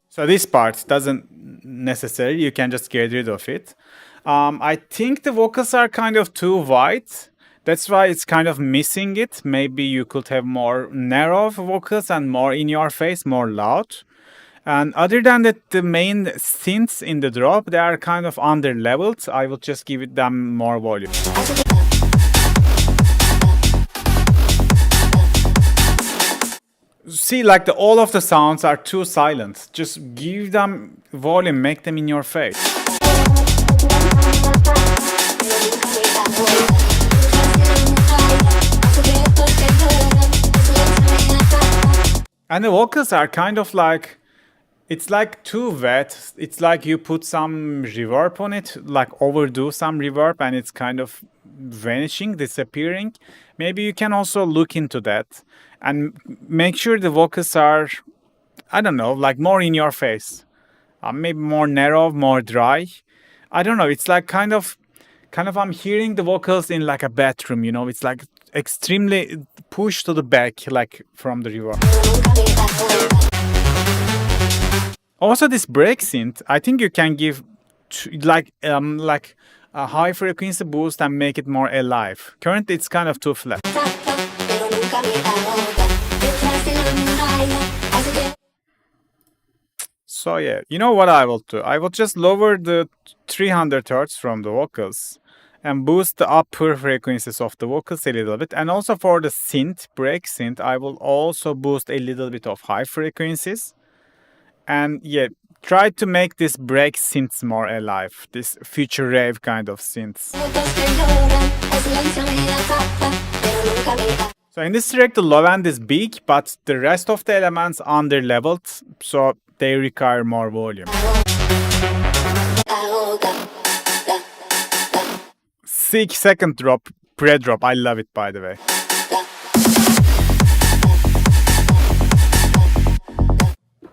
So this part doesn't necessary. You can just get rid of it. I think the vocals are kind of too wide. That's why it's kind of missing it. Maybe you could have more narrow vocals and more in your face, more loud. And other than that, the main synths in the drop, they are kind of under leveled. I will just give it them more volume. See, like all of the sounds are too silent. Just give them volume, make them in your face. And the vocals are kind of like, it's like too wet. It's like you put some reverb on it, like overdo some reverb, and it's kind of vanishing, disappearing. Maybe you can also look into that and make sure the vocals are, I don't know, like more in your face. Maybe more narrow, more dry. I don't know. It's like kind of I'm hearing the vocals in like a bathroom, you know. It's like extremely pushed to the back, like from the reverb. Also, this break synth, I think you can give like a high frequency boost and make it more alive. Currently, it's kind of too flat. So yeah, you know what I will do? I will just lower the 300 Hz from the vocals and boost the upper frequencies of the vocals a little bit. And also for the synth, break synth, I will also boost a little bit of high frequencies. And yeah, try to make this break synths more alive. This future rave kind of synths. So in this track, the low end is big, but the rest of the elements under leveled, so they require more volume. 6-second drop, pre-drop. I love it, by the way.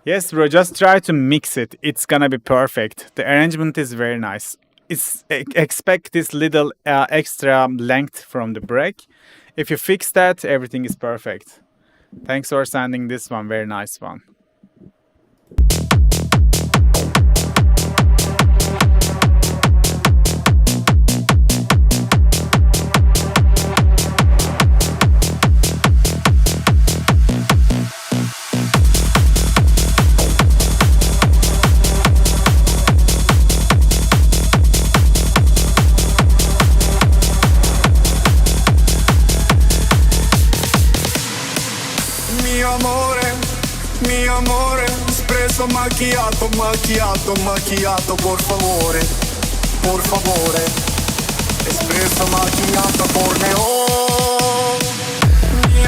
Yes, bro, just try to mix it. It's gonna be perfect. The arrangement is very nice. Expect this little extra length from the break. If you fix that, everything is perfect. Thanks for sending this one. Very nice one. Mi amore, espresso macchiato, macchiato, macchiato, por favore, por favore. Espresso macchiato por me, oh. Mi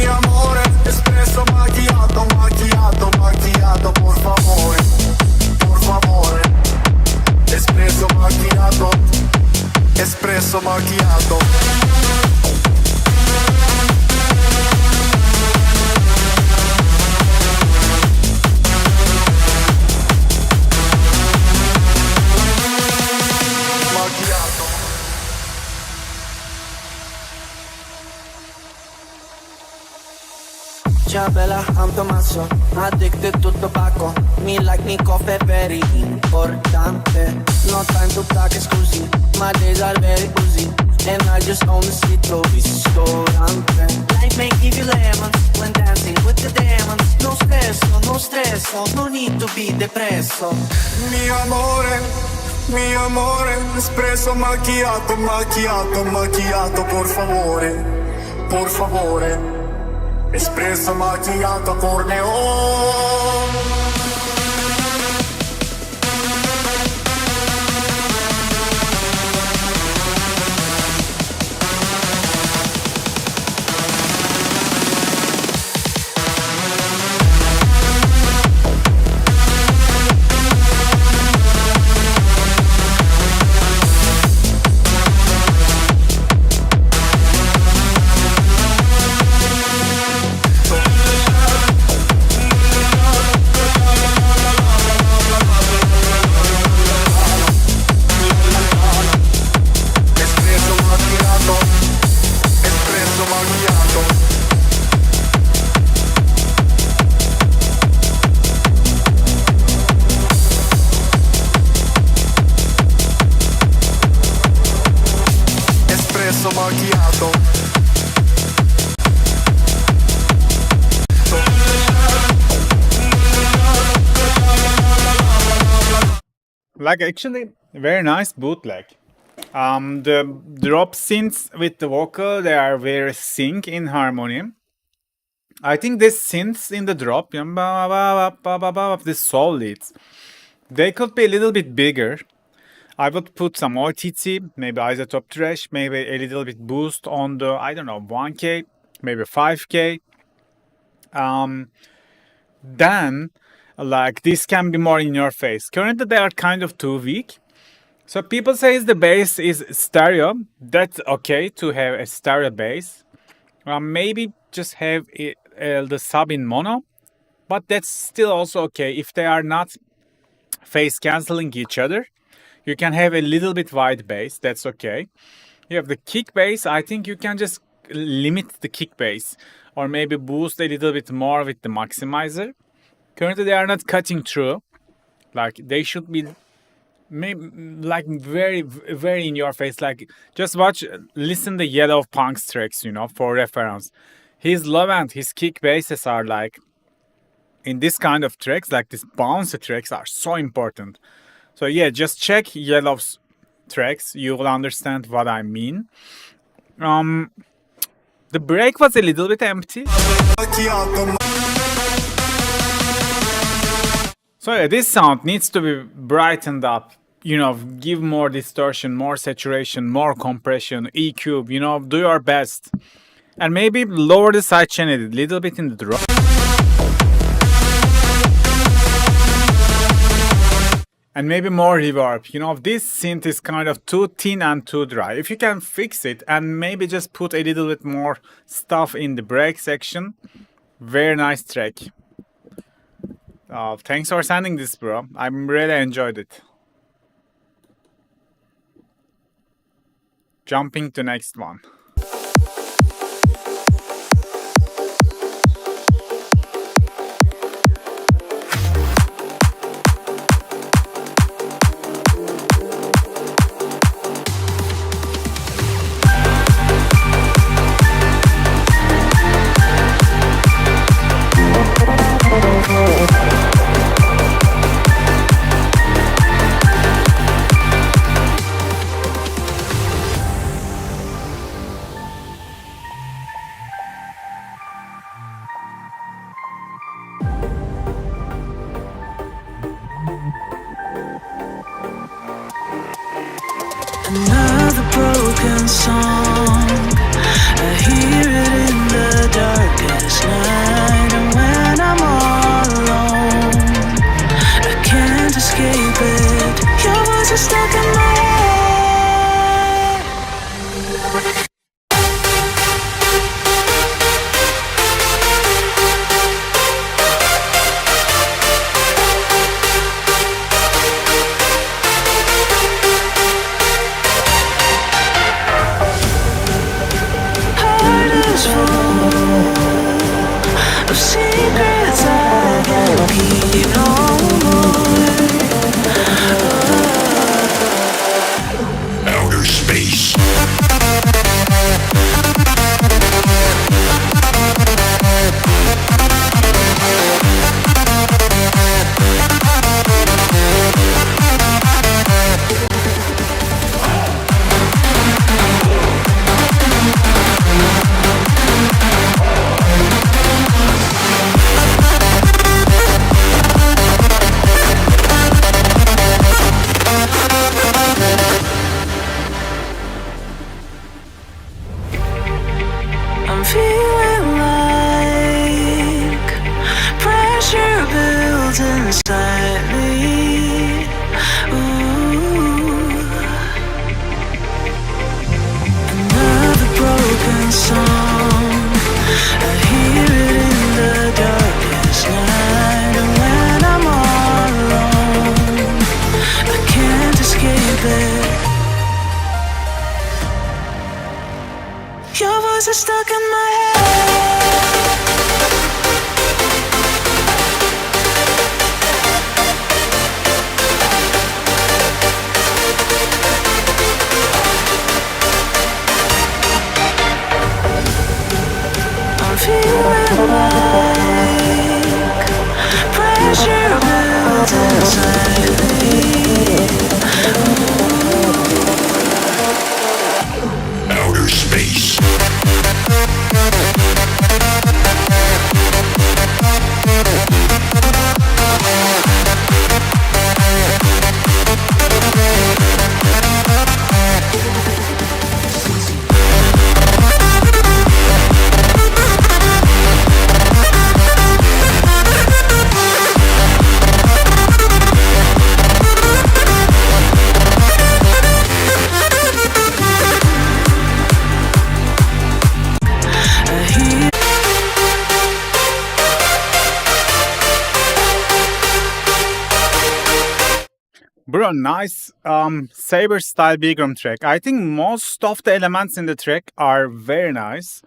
amore, espresso macchiato, macchiato, macchiato, por favore, por favore. Espresso macchiato, espresso macchiato. Mirabella, I'm Tommaso, addicted to tobacco. Me like me coffee very importante. No time to talk scusi, my days are very busy. And I just own the sito ristorante. Life may give you lemons when dancing with the demons. No stresso, no need to be depresso. Mi amore, espresso macchiato, macchiato, macchiato, por favore, por favore. Espresso macchiato, corneo. Like actually very nice bootleg. The drop synths with the vocal, they are very sync in harmony. I think these synths in the drop, the soul leads, they could be a little bit bigger. I would put some OTT, maybe isotope trash, maybe a little bit boost on the, I don't know, 1K, maybe 5K. Then, like, this can be more in your face. Currently, they are kind of too weak. So people say the bass is stereo. That's okay to have a stereo bass. Maybe just have the sub in mono. But that's still also okay if they are not phase canceling each other. You can have a little bit wide bass, that's okay. You have the kick bass, I think you can just limit the kick bass or maybe boost a little bit more with the maximizer. Currently they are not cutting through. Like they should be maybe like very, very in your face. Like just listen the Yellow Punk's tracks, for reference. His low end, his kick basses are like, in this kind of tracks, like these bouncy tracks are so important. So yeah, just check Yellow's tracks. You will understand what I mean. The break was a little bit empty. So yeah, this sound needs to be brightened up. Give more distortion, more saturation, more compression, EQ. Do your best. And maybe lower the sidechain a little bit in the drop. And maybe more reverb. This synth is kind of too thin and too dry. If you can fix it and maybe just put a little bit more stuff in the break section, very nice track. Thanks for sending this, bro. I really enjoyed it. Jumping to next one. Another broken song, I hear it in the darkest night. And when I'm all alone, I can't escape it. Your voice is stuck in my head. secrets I can't keep no more. Outer space. I'm feeling like pressure builds inside me. Ooh. Another broken song. I hear it in the darkest night. And when I'm all alone, I can't escape it. Your voice is stuck in my head. I'm feeling like pressure builds inside me. Outer space. Bro, nice Saber style big room track. I think most of the elements in the track are very nice.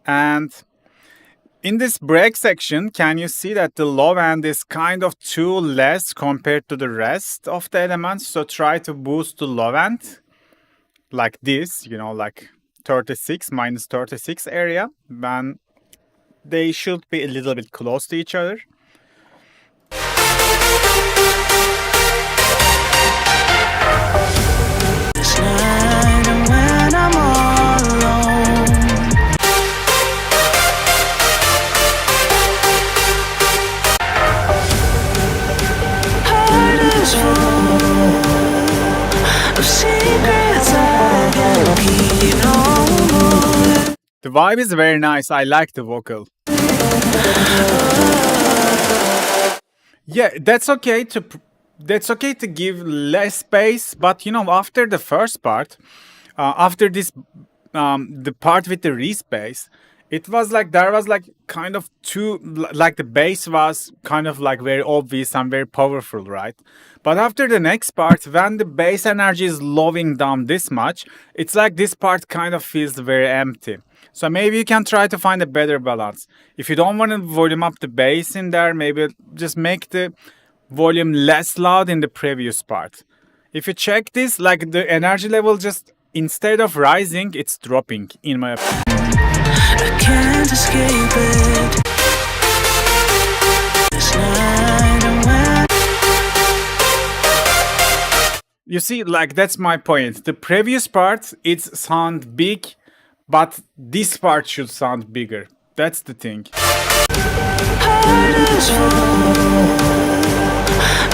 And in this break section, can you see that the low end is kind of too less compared to the rest of the elements? So try to boost the low end like this, you know, like 36 minus 36 area. And they should be a little bit close to each other. This night and when I'm all alone, heart is full of secrets I can't keep no more. The vibe is very nice. I like the vocal. Yeah, that's okay to give less space, but you know, after the first part, after this the part with the respace, it was like there was like kind of like the bass was kind of like very obvious and very powerful, right? But after the next part, when the bass energy is slowing down this much, it's like this part kind of feels very empty. So maybe you can try to find a better balance. If you don't want to volume up the bass in there, maybe just make the volume less loud in the previous part. If you check this, like the energy level just instead of rising, it's dropping in my opinion. I can't escape it. This night and when You see, like that's my point. The previous part, it sound big, but this part should sound bigger. That's the thing. heart is full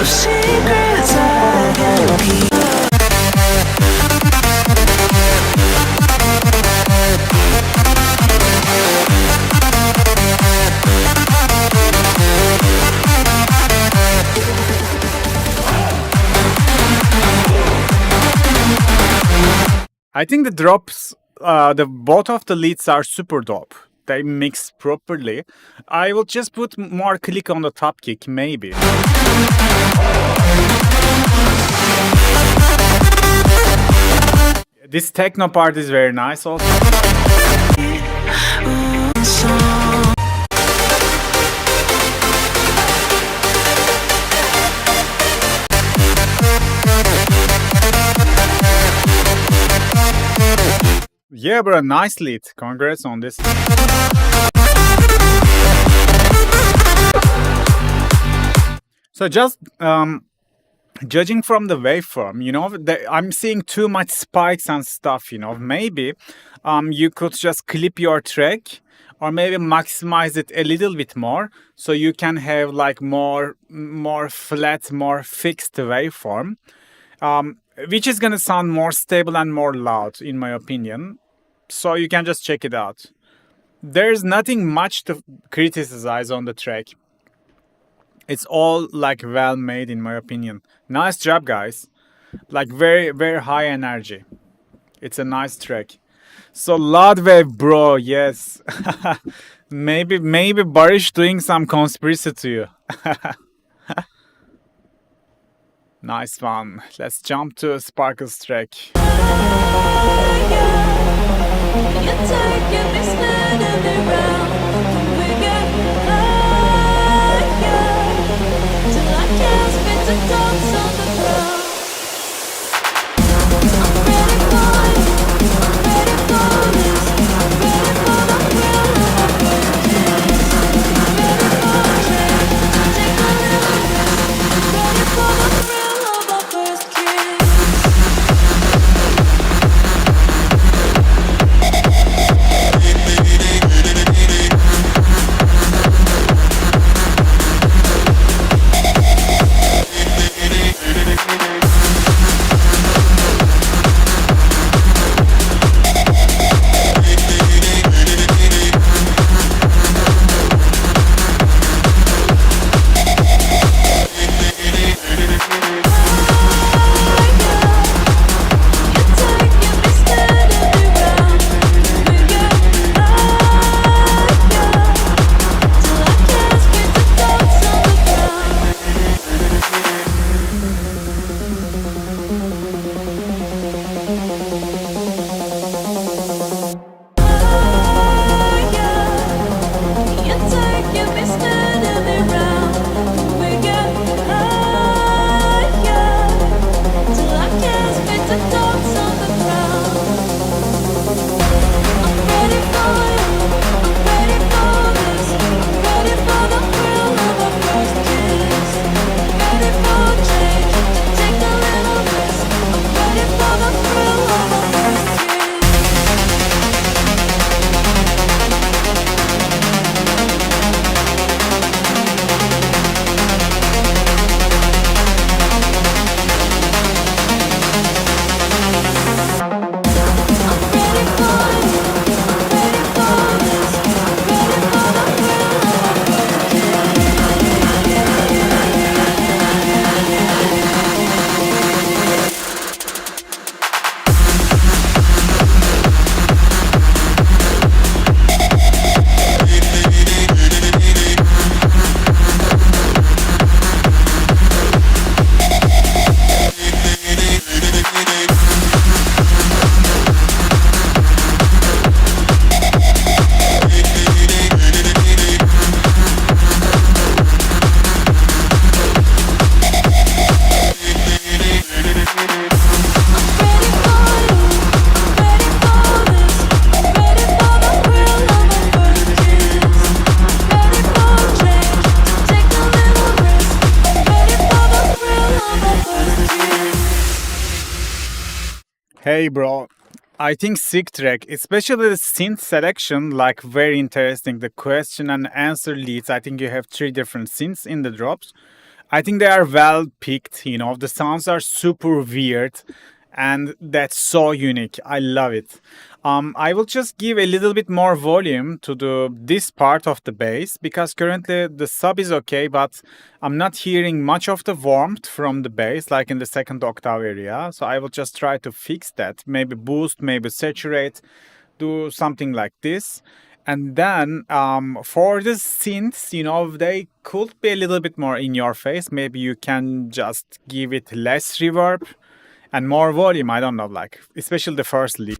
of secrets I can't keep. I think the drops, the both of the leads are super dope. They mix properly. I will just put more click on the top kick, maybe. This techno part is very nice also. Yeah, bro, nice lead. Congrats on this. So just judging from the waveform, I'm seeing too much spikes and stuff, Maybe you could just clip your track or maybe maximize it a little bit more so you can have like more flat, more fixed waveform, which is gonna sound more stable and more loud in my opinion. So you can just check it out. There's nothing much to criticize on the track. It's all like well made in my opinion. Nice job, guys. Like very, very high energy. It's a nice track. So loud wave, bro. Yes. maybe Barish doing some conspiracy to you. Nice one. Let's jump to Sparkle's track. Hey bro, I think sick track, especially the synth selection, like very interesting. The question and answer leads, I think you have 3 different synths in the drops. I think they are well picked, the sounds are super weird and that's so unique. I love it. I will just give a little bit more volume to this part of the bass because currently the sub is okay, but I'm not hearing much of the warmth from the bass like in the second octave area. So I will just try to fix that. Maybe boost, maybe saturate, do something like this. And then for the synths, they could be a little bit more in your face. Maybe you can just give it less reverb and more volume. I don't know, like especially the first lead.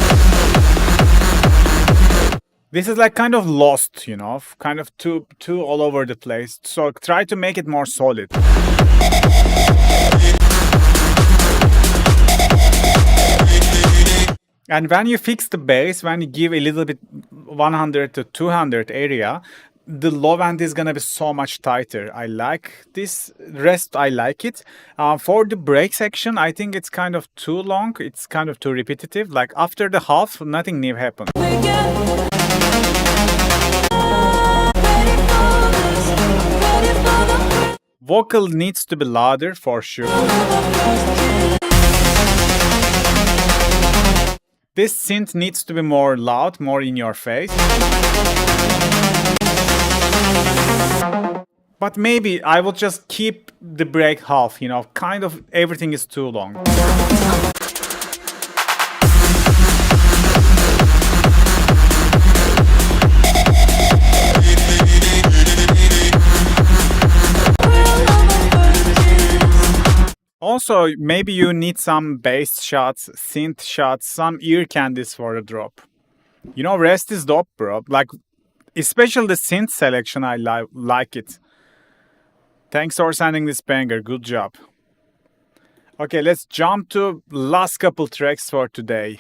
This is like kind of lost, kind of too all over the place. So try to make it more solid. And when you fix the bass, when you give a little bit 100 to 200 area, the low end is gonna be so much tighter. I like this. Rest, I like it. For the break section, I think it's kind of too long. It's kind of too repetitive. Like after the half, nothing new happened. Vocal needs to be louder for sure. This synth needs to be more loud, more in your face. But maybe I will just keep the break half, you know, kind of everything is too long. Also, maybe you need some bass shots, synth shots, some ear candies for the drop. You know, rest is dope, bro. Like, especially the synth selection, I like it. Thanks for sending this banger. Good job. Okay, let's jump to last couple tracks for today.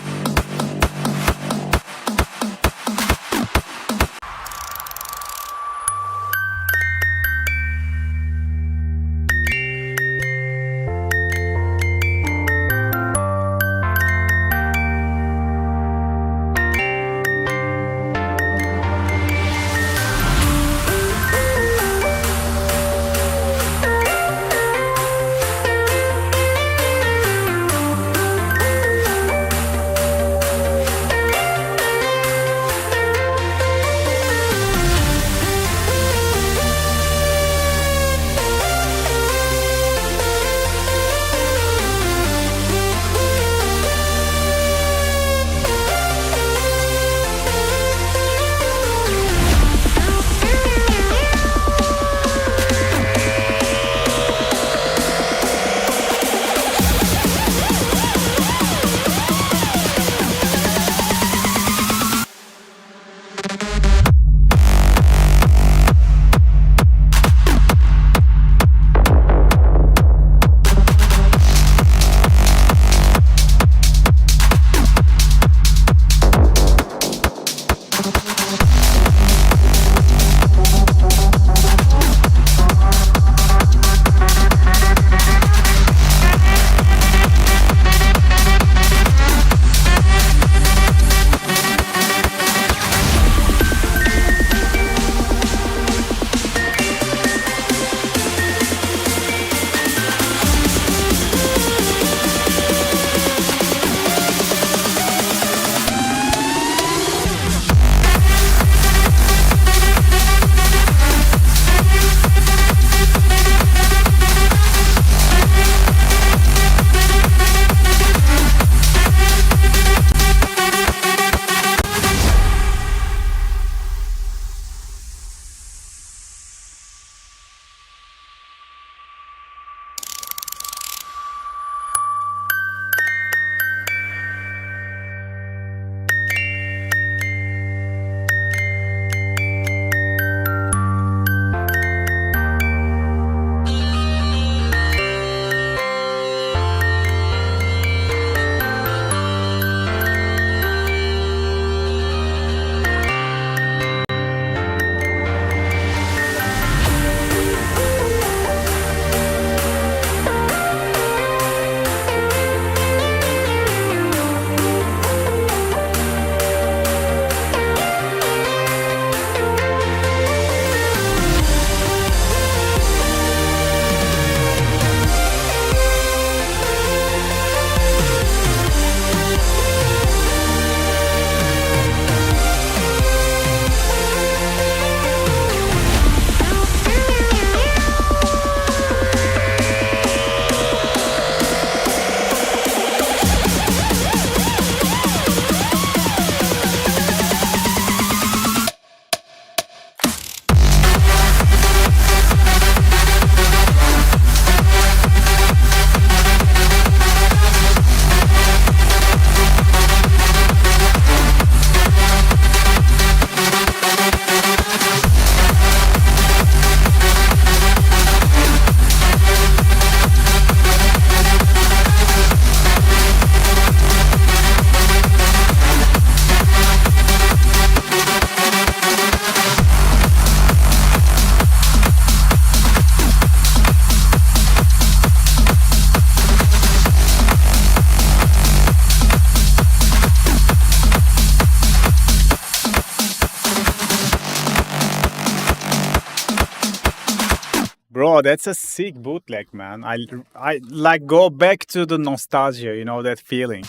Bro, that's a sick bootleg, man. I like go back to the nostalgia, you know, that feeling.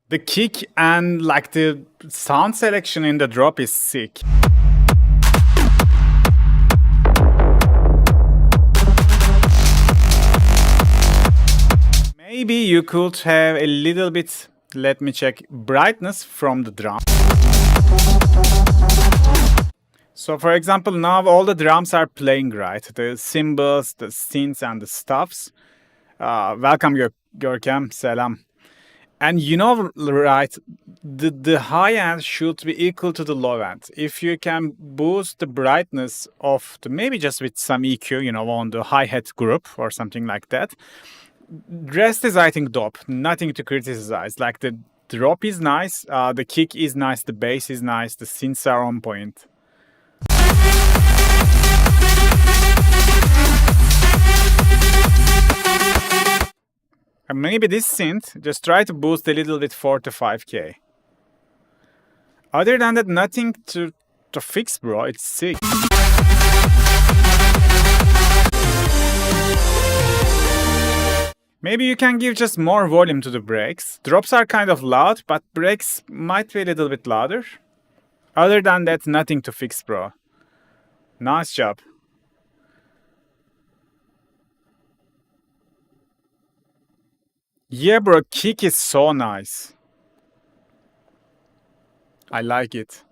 The kick and like the sound selection in the drop is sick. Maybe you could have a little bit, let me check, brightness from the drum. So for example, now all the drums are playing right. The cymbals, the synths and the stuffs. Welcome Görkem, selam. And you know, right, the high end should be equal to the low end. If you can boost the brightness of the, maybe just with some EQ, you know, on the hi-hat group or something like that. Rest is, I think, dope. Nothing to criticize. Like the drop is nice, the kick is nice, the bass is nice, the synths are on point. And maybe this synth, just try to boost a little bit 4 to 5k. Other than that, nothing to fix, bro. It's sick. Maybe you can give just more volume to the breaks. Drops are kind of loud, but breaks might be a little bit louder. Other than that, nothing to fix, bro. Nice job. Yeah, bro, kick is so nice. I like it.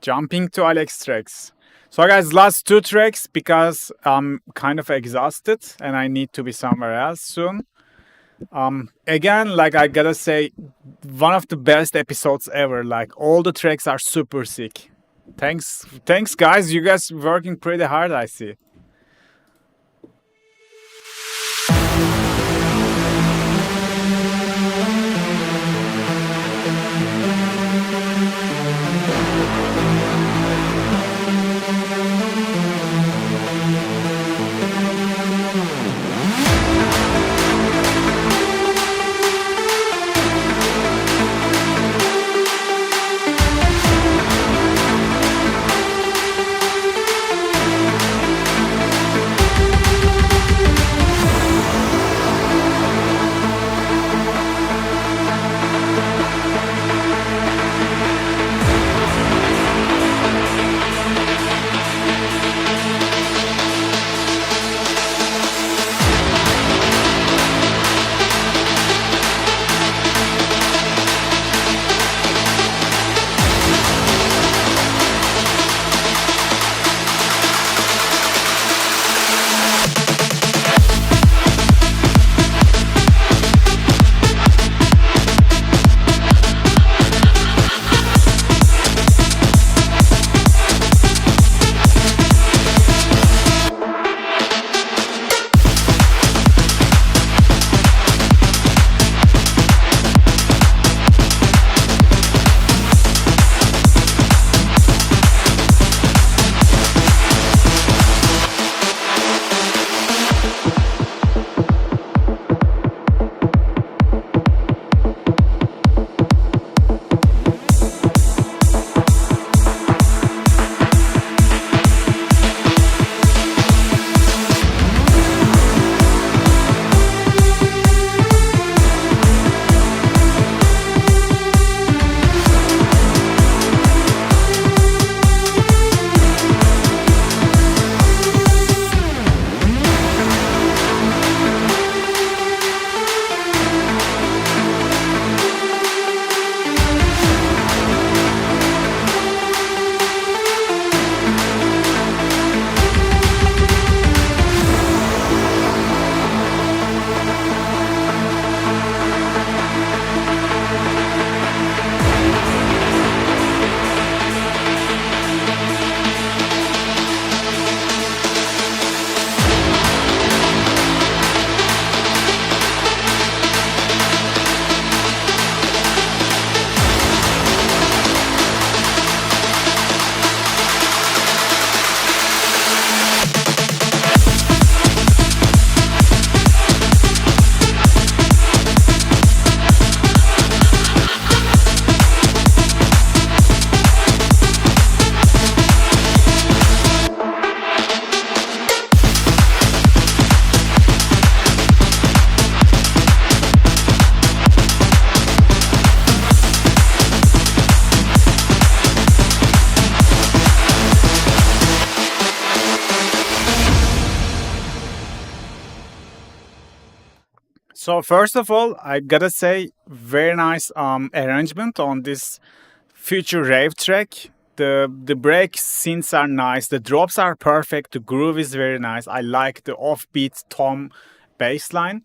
Jumping to Alex tracks. So guys, last 2 tracks because I'm kind of exhausted and I need to be somewhere else soon. Again, like I gotta say, one of the best episodes ever. Like all the tracks are super sick. Thanks guys. You guys working pretty hard, I see. So first of all, I gotta say, very nice arrangement on this future rave track. The break synths are nice, the drops are perfect, the groove is very nice. I like the offbeat tom bass line.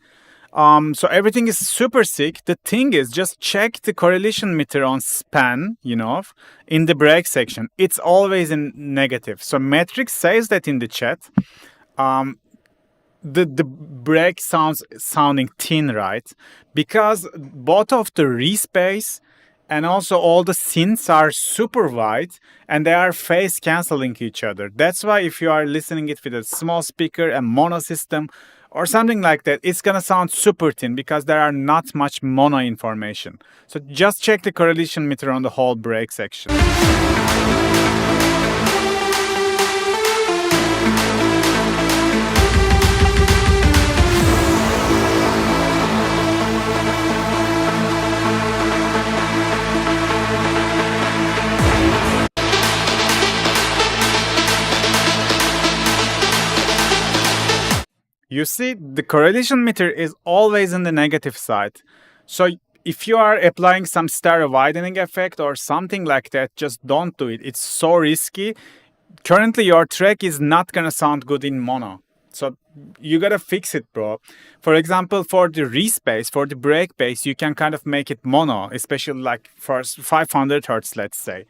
So everything is super sick. The thing is, just check the correlation meter on span, in the break section. It's always in negative. So Matrix says that in the chat. The break sounding thin, right? Because both of the respace and also all the synths are super wide and they are phase canceling each other. That's why if you are listening it with a small speaker and mono system or something like that, it's gonna sound super thin because there are not much mono information. So just check the correlation meter on the whole break section. You see, the correlation meter is always in the negative side. So if you are applying some stereo widening effect or something like that, just don't do it. It's so risky. Currently, your track is not gonna sound good in mono. So you gotta fix it, bro. For example, for the respace, for the break bass, you can kind of make it mono, especially like for 500 hertz, let's say.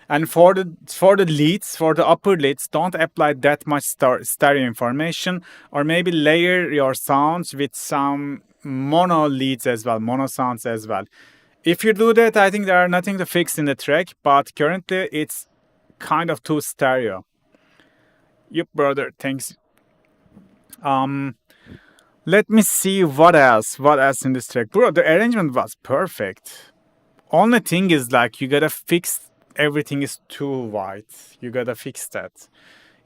And for the leads, for the upper leads, don't apply that much stereo information, or maybe layer your sounds with some mono leads as well, mono sounds as well. If you do that, I think there are nothing to fix in the track, but currently it's kind of too stereo. Yep, brother, thanks. Let me see what else in this track. Bro, the arrangement was perfect. Only thing is like you gotta fix everything is too wide. You gotta fix that.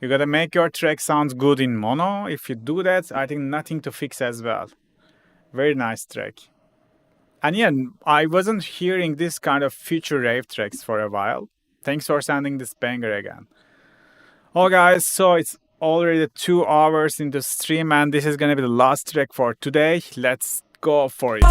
You gotta make your track sounds good in mono. If you do that, I think nothing to fix as well. Very nice track. And yeah, I wasn't hearing this kind of future rave tracks for a while. Thanks for sending this banger again. Oh guys, so it's already 2 hours in the stream and this is gonna be the last track for today. Let's go for it.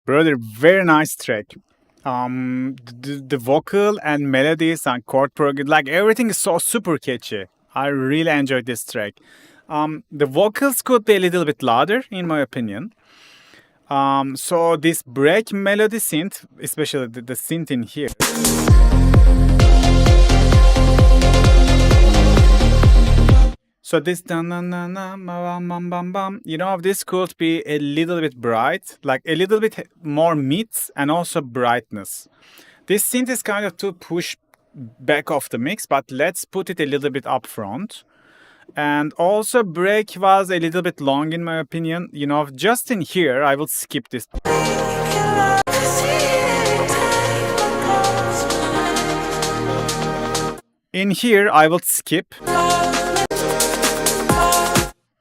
Brother, very nice track. The vocal and melodies and chord progression, like everything is so super catchy. I really enjoyed this track. The vocals could be a little bit louder, in my opinion. So this break melody synth, especially the synth in here. So this you know, this could be a little bit bright, like a little bit more mids and also brightness. This synth is kind of to push back off the mix, but let's put it a little bit up front. And also break was a little bit long in my opinion. You know, just in here, I will skip this. In here, I will skip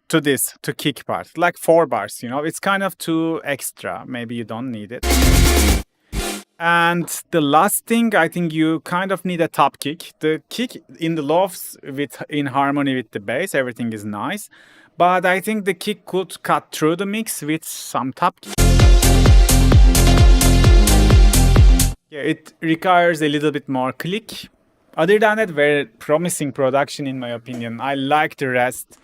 to this, to kick part, like 4 bars, you know, it's kind of too extra. Maybe you don't need it. And the last thing, I think you kind of need a top kick. The kick in the lofts in harmony with the bass, everything is nice. But I think the kick could cut through the mix with some top kick. Yeah, it requires a little bit more click. Other than that, very promising production in my opinion. I like the rest.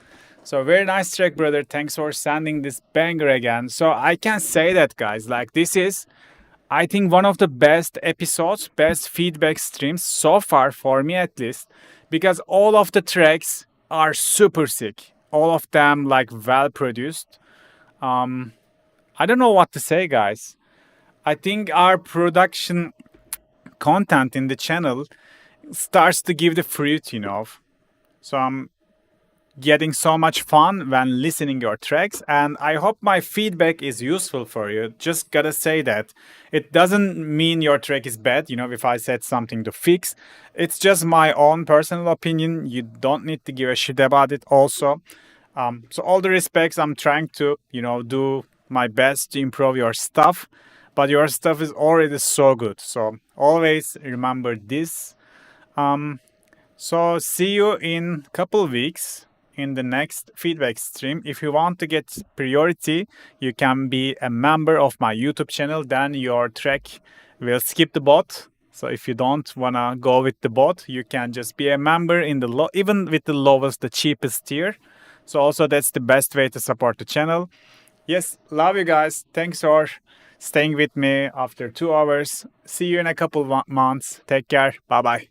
So very nice track, brother. Thanks for sending this banger again. So I can say that, guys, like this is, I think, one of the best episodes, best feedback streams so far, for me at least, because all of the tracks are super sick. All of them like well produced. I don't know what to say, guys. I think our production content in the channel starts to give the fruit, you know. So I'm getting so much fun when listening your tracks, and I hope my feedback is useful for you. Just gotta say that it doesn't mean your track is bad, you know, if I said something to fix. It's just my own personal opinion. You don't need to give a shit about it also. So all the respects, I'm trying to, you know, do my best to improve your stuff, but your stuff is already so good. So always remember this. So see you in a couple weeks in the next feedback stream. If you want to get priority, you can be a member of my YouTube channel. Then your track will skip the bot. So if you don't wanna go with the bot, you can just be a member in the even with the lowest, the cheapest tier. So also that's the best way to support the channel. Yes, love you guys. Thanks for staying with me after 2 hours. See you in a couple months. Take care. Bye bye.